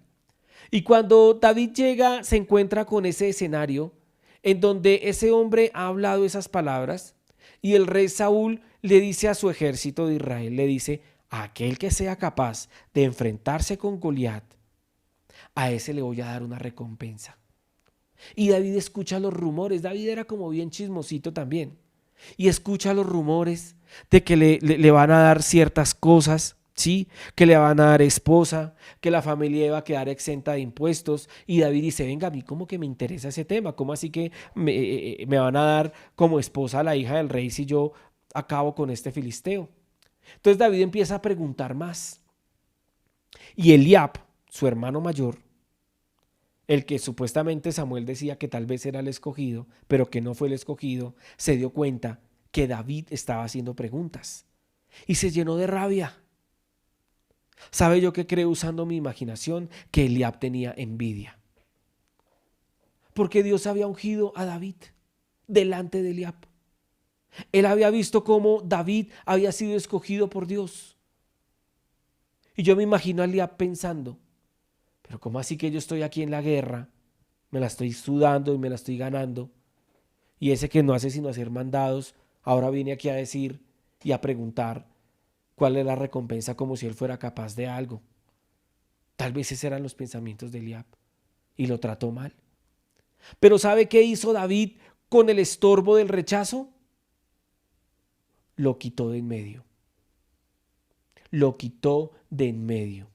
Y cuando David llega, se encuentra con ese escenario en donde ese hombre ha hablado esas palabras y el rey Saúl le dice a su ejército de Israel, le dice: a aquel que sea capaz de enfrentarse con Goliat, a ese le voy a dar una recompensa. Y David escucha los rumores. David era como bien chismosito también. Y escucha los rumores de que le van a dar ciertas cosas, ¿sí? Que le van a dar esposa, que la familia iba a quedar exenta de impuestos. Y David dice: venga, a mí como que me interesa ese tema. ¿Cómo así que me van a dar como esposa a la hija del rey si yo acabo con este filisteo? Entonces David empieza a preguntar más. Y Eliab, su hermano mayor, el que supuestamente Samuel decía que tal vez era el escogido, pero que no fue el escogido, se dio cuenta que David estaba haciendo preguntas y se llenó de rabia. ¿Sabe yo qué creo, usando mi imaginación? Que Eliab tenía envidia, porque Dios había ungido a David delante de Eliab. Él había visto cómo David había sido escogido por Dios. Y yo me imagino a Eliab pensando: pero ¿cómo así que yo estoy aquí en la guerra? Me la estoy sudando y me la estoy ganando. Y ese que no hace sino hacer mandados, ahora viene aquí a decir y a preguntar cuál es la recompensa, como si él fuera capaz de algo. Tal vez esos eran los pensamientos de Eliab y lo trató mal. Pero ¿sabe qué hizo David con el estorbo del rechazo? Lo quitó de en medio. Lo quitó de en medio.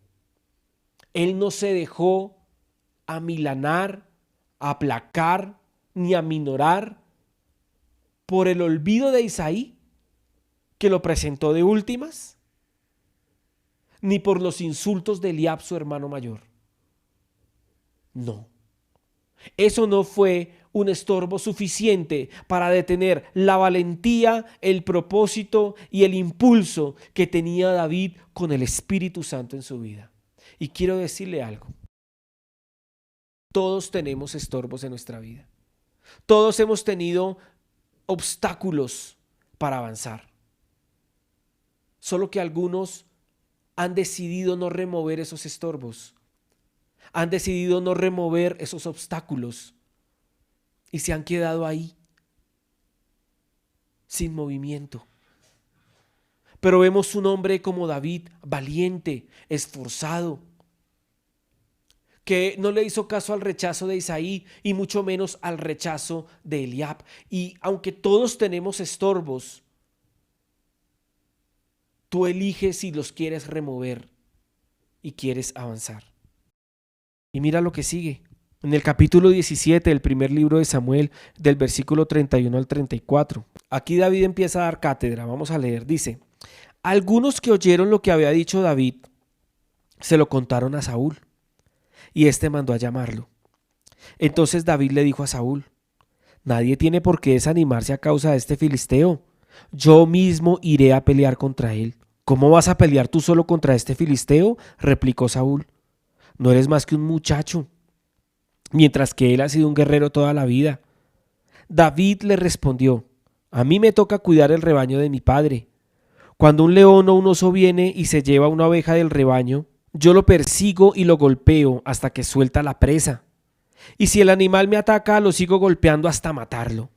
Él no se dejó amilanar, aplacar ni aminorar por el olvido de Isaí, que lo presentó de últimas, ni por los insultos de Eliab, su hermano mayor. No. Eso no fue un estorbo suficiente para detener la valentía, el propósito y el impulso que tenía David con el Espíritu Santo en su vida. Y quiero decirle algo. Todos tenemos estorbos en nuestra vida. Todos hemos tenido obstáculos para avanzar. Solo que algunos han decidido no remover esos estorbos. Han decidido no remover esos obstáculos y se han quedado ahí, sin movimiento. Pero vemos un hombre como David, valiente, esforzado, que no le hizo caso al rechazo de Isaí y mucho menos al rechazo de Eliab. Y aunque todos tenemos estorbos, tú eliges si los quieres remover y quieres avanzar. Y mira lo que sigue. En el capítulo 17 del primer libro de Samuel, del versículo 31 al 34. Aquí David empieza a dar cátedra. Vamos a leer. Dice: algunos que oyeron lo que había dicho David se lo contaron a Saúl, y éste mandó a llamarlo. Entonces David le dijo a Saúl: nadie tiene por qué desanimarse a causa de este filisteo. Yo mismo iré a pelear contra él. ¿Cómo vas a pelear tú solo contra este filisteo?, replicó Saúl. No eres más que un muchacho, mientras que él ha sido un guerrero toda la vida. David le respondió: a mí me toca cuidar el rebaño de mi padre. Cuando un león o un oso viene y se lleva una oveja del rebaño, yo lo persigo y lo golpeo hasta que suelta la presa. Y si el animal me ataca, lo sigo golpeando hasta matarlo.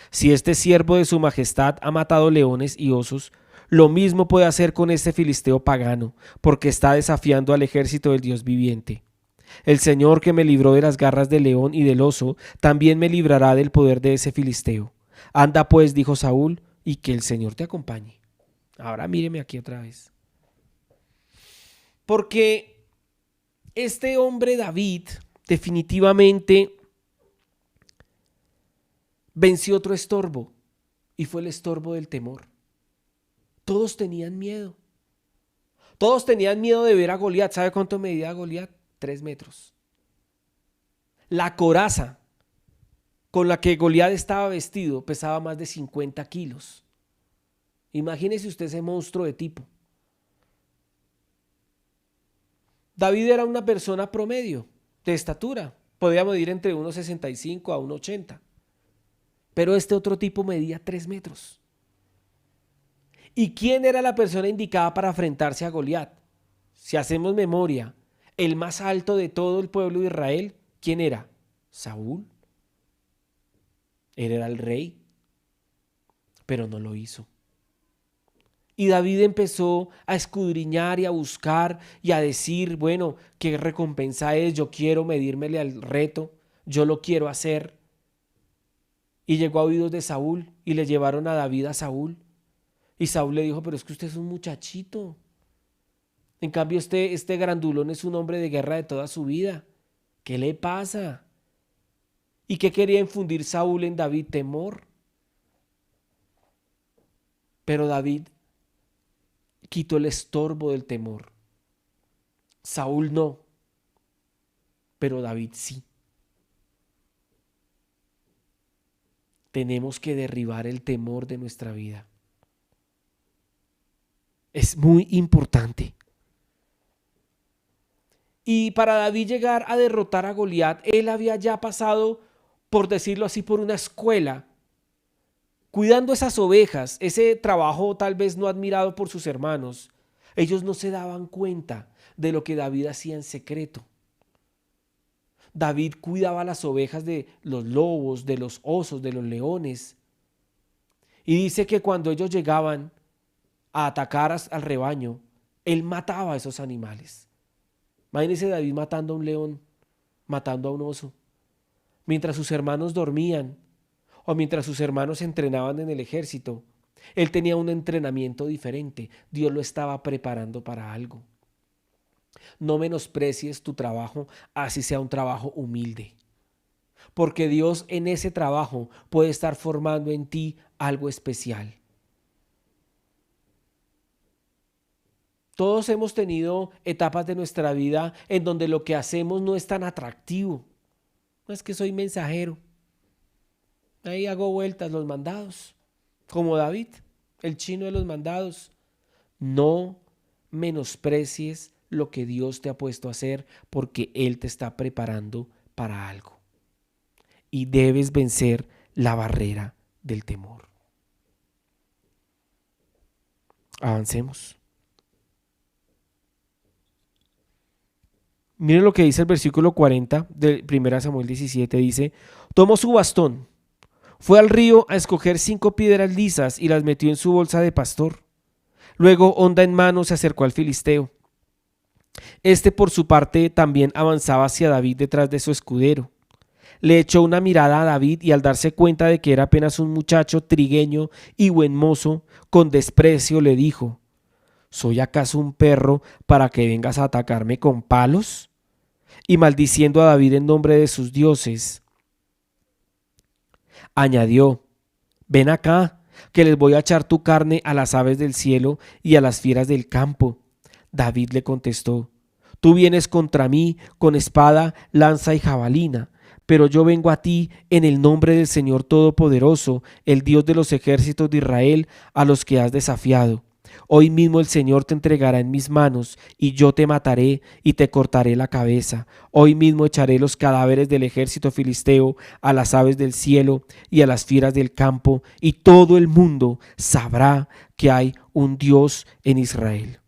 Si este siervo de su majestad ha matado leones y osos, lo mismo puede hacer con este filisteo pagano, porque está desafiando al ejército del Dios viviente. El Señor que me libró de las garras del león y del oso, también me librará del poder de ese filisteo. Anda pues, dijo Saúl, y que el Señor te acompañe. Ahora míreme aquí otra vez. Porque este hombre David definitivamente venció otro estorbo, y fue el estorbo del temor. Todos tenían miedo. Todos tenían miedo de ver a Goliat. ¿Sabe cuánto medía Goliat? 3 metros. La coraza con la que Goliat estaba vestido pesaba más de 50 kilos. Imagínese usted ese monstruo de tipo. David era una persona promedio de estatura. Podía medir entre 1,65 a 1,80. Pero este otro tipo medía 3 metros. ¿Y quién era la persona indicada para enfrentarse a Goliat? Si hacemos memoria, el más alto de todo el pueblo de Israel, ¿quién era? Saúl. Él era el rey, pero no lo hizo. Y David empezó a escudriñar y a buscar y a decir, bueno, ¿qué recompensa es? Yo quiero medírmele al reto, yo lo quiero hacer. Y llegó a oídos de Saúl y le llevaron a David a Saúl. Y Saúl le dijo: pero es que usted es un muchachito. En cambio este grandulón es un hombre de guerra de toda su vida. ¿Qué le pasa? ¿Y qué quería infundir Saúl en David? Temor. Pero David quitó el estorbo del temor. Saúl no, pero David sí. Tenemos que derribar el temor de nuestra vida. Es muy importante. Y para David llegar a derrotar a Goliat, él había ya pasado, por decirlo así, por una escuela, cuidando esas ovejas, ese trabajo tal vez no admirado por sus hermanos. Ellos no se daban cuenta de lo que David hacía en secreto. David cuidaba las ovejas de los lobos, de los osos, de los leones. Y dice que cuando ellos llegaban a atacar al rebaño, él mataba a esos animales. Imagínese David matando a un león, matando a un oso, mientras sus hermanos dormían o mientras sus hermanos entrenaban en el ejército. Él tenía un entrenamiento diferente. Dios lo estaba preparando para algo. No menosprecies tu trabajo, así sea un trabajo humilde, porque Dios en ese trabajo puede estar formando en ti algo especial. Todos hemos tenido etapas de nuestra vida en donde lo que hacemos no es tan atractivo. No es que soy mensajero. Ahí hago vueltas, los mandados, como David, el chino de los mandados. No menosprecies lo que Dios te ha puesto a hacer, porque Él te está preparando para algo. Y debes vencer la barrera del temor. Avancemos. Miren lo que dice el versículo 40 de 1 Samuel 17. Dice: tomó su bastón, fue al río a escoger 5 piedras lisas y las metió en su bolsa de pastor. Luego, honda en mano, se acercó al filisteo. Este, por su parte, también avanzaba hacia David detrás de su escudero. Le echó una mirada a David y, al darse cuenta de que era apenas un muchacho trigueño y buen mozo, con desprecio le dijo: ¿soy acaso un perro para que vengas a atacarme con palos? Y maldiciendo a David en nombre de sus dioses, añadió: ven acá, que les voy a echar tu carne a las aves del cielo y a las fieras del campo. David le contestó: tú vienes contra mí con espada, lanza y jabalina, pero yo vengo a ti en el nombre del Señor Todopoderoso, el Dios de los ejércitos de Israel, a los que has desafiado. Hoy mismo el Señor te entregará en mis manos, y yo te mataré y te cortaré la cabeza. Hoy mismo echaré los cadáveres del ejército filisteo a las aves del cielo y a las fieras del campo, y todo el mundo sabrá que hay un Dios en Israel.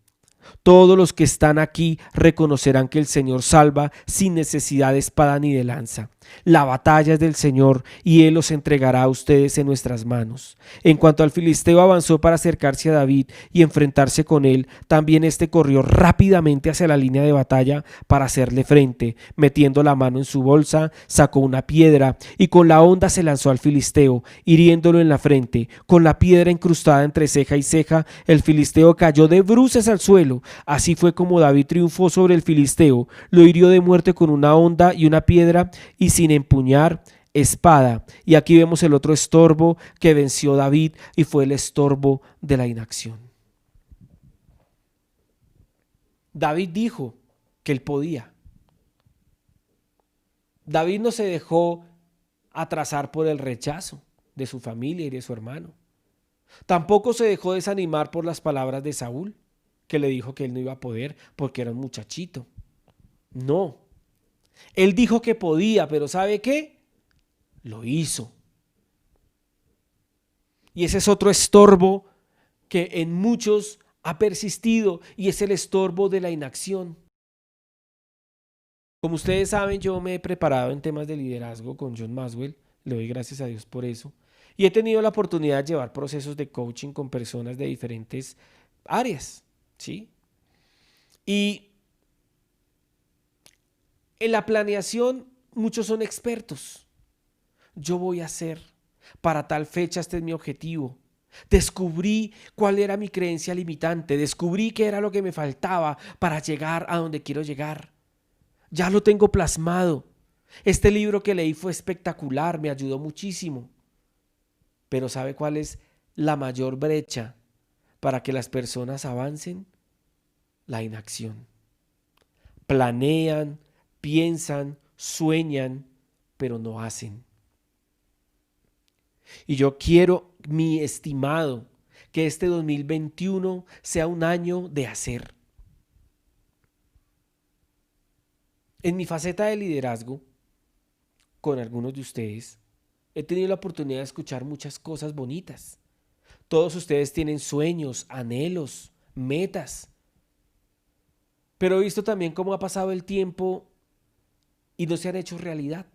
Todos los que están aquí reconocerán que el Señor salva sin necesidad de espada ni de lanza. La batalla es del Señor y Él los entregará a ustedes en nuestras manos. En cuanto al filisteo avanzó para acercarse a David y enfrentarse con él, también éste corrió rápidamente hacia la línea de batalla para hacerle frente. Metiendo la mano en su bolsa, sacó una piedra y con la honda se lanzó al filisteo, hiriéndolo en la frente. Con la piedra incrustada entre ceja y ceja, el filisteo cayó de bruces al suelo. Así fue como David triunfó sobre el filisteo. Lo hirió de muerte con una honda y una piedra y sin empuñar espada. Y aquí vemos el otro estorbo que venció David, y fue el estorbo de la inacción. David dijo que él podía. David no se dejó atrasar por el rechazo de su familia y de su hermano. Tampoco se dejó desanimar por las palabras de Saúl, que le dijo que él no iba a poder porque era un muchachito. No. Él dijo que podía, pero ¿sabe qué? Lo hizo. Y ese es otro estorbo que en muchos ha persistido, y es el estorbo de la inacción. Como ustedes saben, yo me he preparado en temas de liderazgo con John Maxwell, le doy gracias a Dios por eso, y he tenido la oportunidad de llevar procesos de coaching con personas de diferentes áreas, ¿sí? Y en la planeación muchos son expertos. Yo voy a hacer, para tal fecha este es mi objetivo. Descubrí cuál era mi creencia limitante, descubrí qué era lo que me faltaba para llegar a donde quiero llegar. Ya lo tengo plasmado. Este libro que leí fue espectacular, me ayudó muchísimo. Pero ¿sabe cuál es la mayor brecha para que las personas avancen? La inacción. Planean, piensan, sueñan, pero no hacen. Y yo quiero, mi estimado, que este 2021 sea un año de hacer. En mi faceta de liderazgo, con algunos de ustedes, he tenido la oportunidad de escuchar muchas cosas bonitas. Todos ustedes tienen sueños, anhelos, metas. Pero he visto también cómo ha pasado el tiempo y no se han hecho realidad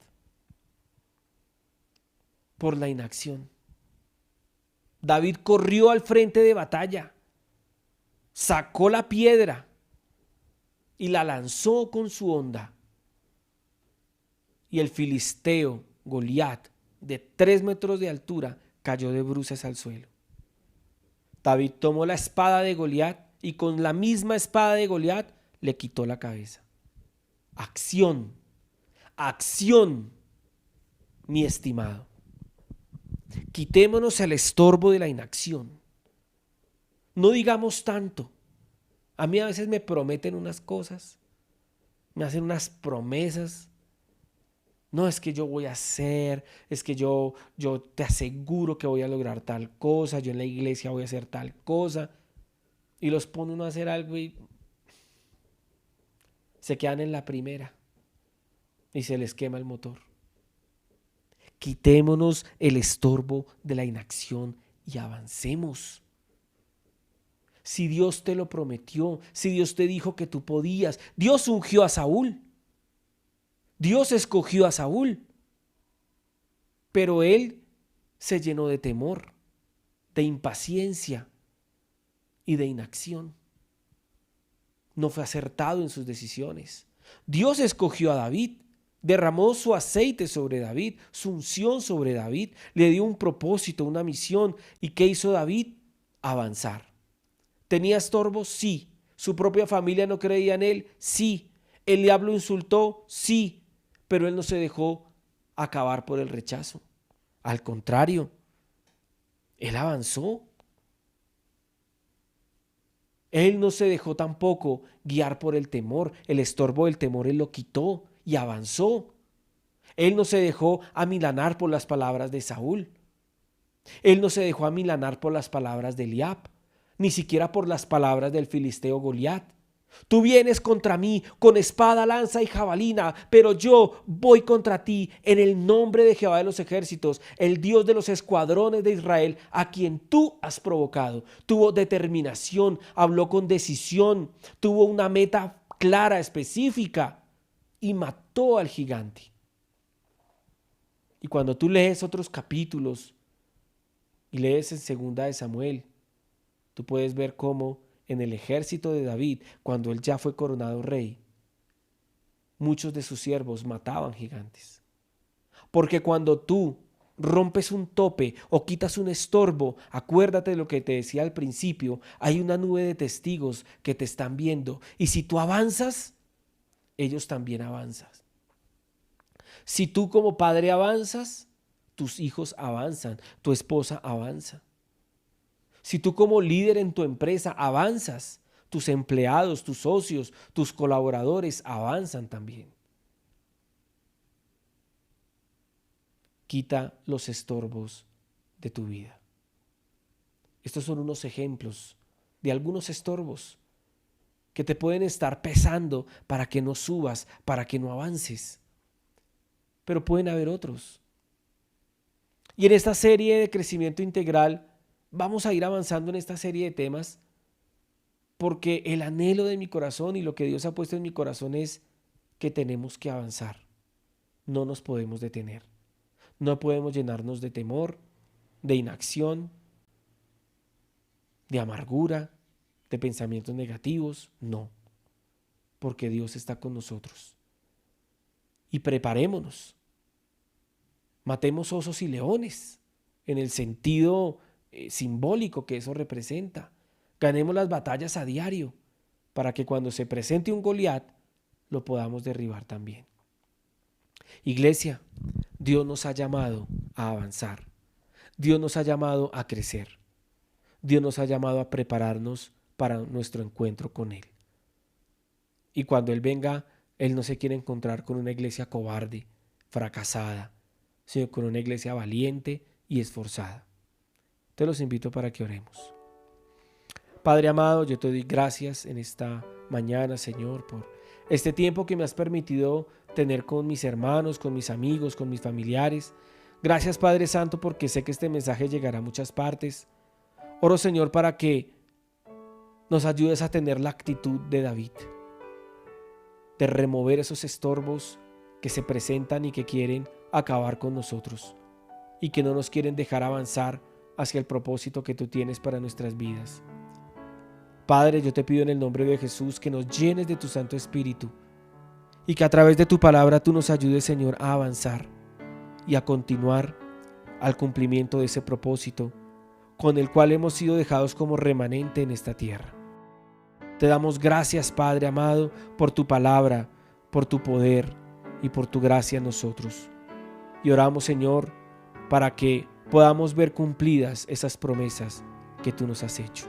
por la inacción. David corrió al frente de batalla, sacó la piedra y la lanzó con su honda. Y el filisteo Goliat, de 3 metros de altura, cayó de bruces al suelo. David tomó la espada de Goliat y con la misma espada de Goliat le quitó la cabeza. Acción, acción, mi estimado. Quitémonos el estorbo de la inacción. No digamos tanto. A mí a veces me prometen unas cosas, me hacen unas promesas. No, es que yo voy a hacer, es que yo te aseguro que voy a lograr tal cosa, yo en la iglesia voy a hacer tal cosa. Y los pone uno a hacer algo y se quedan en la primera y se les quema el motor. Quitémonos el estorbo de la inacción y avancemos. Si Dios te lo prometió, si Dios te dijo que tú podías, Dios ungió a Saúl. Dios escogió a Saúl, pero él se llenó de temor, de impaciencia y de inacción. No fue acertado en sus decisiones. Dios escogió a David, derramó su aceite sobre David, su unción sobre David, le dio un propósito, una misión. ¿Y qué hizo David? Avanzar. ¿Tenía estorbos? Sí. ¿Su propia familia no creía en él? Sí. ¿El diablo insultó? Sí. Pero él no se dejó acabar por el rechazo. Al contrario, él avanzó. Él no se dejó tampoco guiar por el temor. El estorbo del temor él lo quitó y avanzó. Él no se dejó amilanar por las palabras de Saúl. Él no se dejó amilanar por las palabras de Eliab, ni siquiera por las palabras del filisteo Goliat. Tú vienes contra mí con espada, lanza y jabalina, pero yo voy contra ti en el nombre de Jehová de los ejércitos, el Dios de los escuadrones de Israel, a quien tú has provocado. Tuvo determinación, habló con decisión, tuvo una meta clara, específica y mató al gigante. Y cuando tú lees otros capítulos y lees en Segunda de Samuel, tú puedes ver cómo en el ejército de David, cuando él ya fue coronado rey, muchos de sus siervos mataban gigantes. Porque cuando tú rompes un tope o quitas un estorbo, acuérdate de lo que te decía al principio, hay una nube de testigos que te están viendo. Y si tú avanzas, ellos también avanzan. Si tú como padre avanzas, tus hijos avanzan, tu esposa avanza. Si tú como líder en tu empresa avanzas, tus empleados, tus socios, tus colaboradores avanzan también. Quita los estorbos de tu vida. Estos son unos ejemplos de algunos estorbos que te pueden estar pesando para que no subas, para que no avances. Pero pueden haber otros. Y en esta serie de crecimiento integral vamos a ir avanzando en esta serie de temas porque el anhelo de mi corazón y lo que Dios ha puesto en mi corazón es que tenemos que avanzar. No nos podemos detener. No podemos llenarnos de temor, de inacción, de amargura, de pensamientos negativos. No, porque Dios está con nosotros. Y preparémonos. Matemos osos y leones en el sentido simbólico que eso representa. Ganemos las batallas a diario para que cuando se presente un Goliat lo podamos derribar también. Iglesia, Dios nos ha llamado a avanzar. Dios nos ha llamado a crecer. Dios nos ha llamado a prepararnos para nuestro encuentro con Él. Y cuando Él venga, Él no se quiere encontrar con una iglesia cobarde, fracasada, sino con una iglesia valiente y esforzada. Te los invito para que oremos. Padre amado, yo te doy gracias en esta mañana, Señor, por este tiempo que me has permitido tener con mis hermanos, con mis amigos, con mis familiares. Gracias, Padre Santo, porque sé que este mensaje llegará a muchas partes. Oro, Señor, para que nos ayudes a tener la actitud de David, de remover esos estorbos que se presentan y que quieren acabar con nosotros y que no nos quieren dejar avanzar hacia el propósito que tú tienes para nuestras vidas. Padre, yo te pido en el nombre de Jesús que nos llenes de tu Santo Espíritu y que a través de tu palabra tú nos ayudes, Señor, a avanzar y a continuar al cumplimiento de ese propósito con el cual hemos sido dejados como remanente en esta tierra. Te damos gracias, Padre amado, por tu palabra, por tu poder y por tu gracia en nosotros. Y oramos, Señor, para que podamos ver cumplidas esas promesas que tú nos has hecho.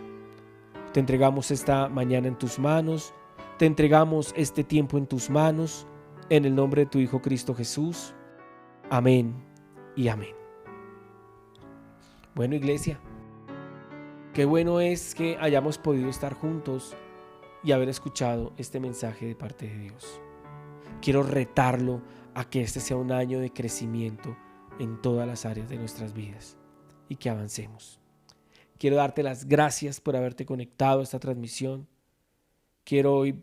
Te entregamos esta mañana en tus manos, te entregamos este tiempo en tus manos, en el nombre de tu Hijo Cristo Jesús. Amén y amén. Bueno, iglesia, qué bueno es que hayamos podido estar juntos y haber escuchado este mensaje de parte de Dios. Quiero retarlo a que este sea un año de crecimiento en todas las áreas de nuestras vidas y que avancemos. Quiero darte las gracias por haberte conectado a esta transmisión. Quiero hoy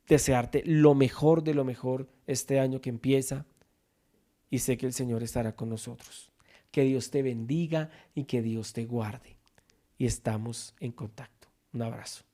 desearte lo mejor de lo mejor este año que empieza y sé que el Señor estará con nosotros. Que Dios te bendiga y que Dios te guarde. Y estamos en contacto. Un abrazo.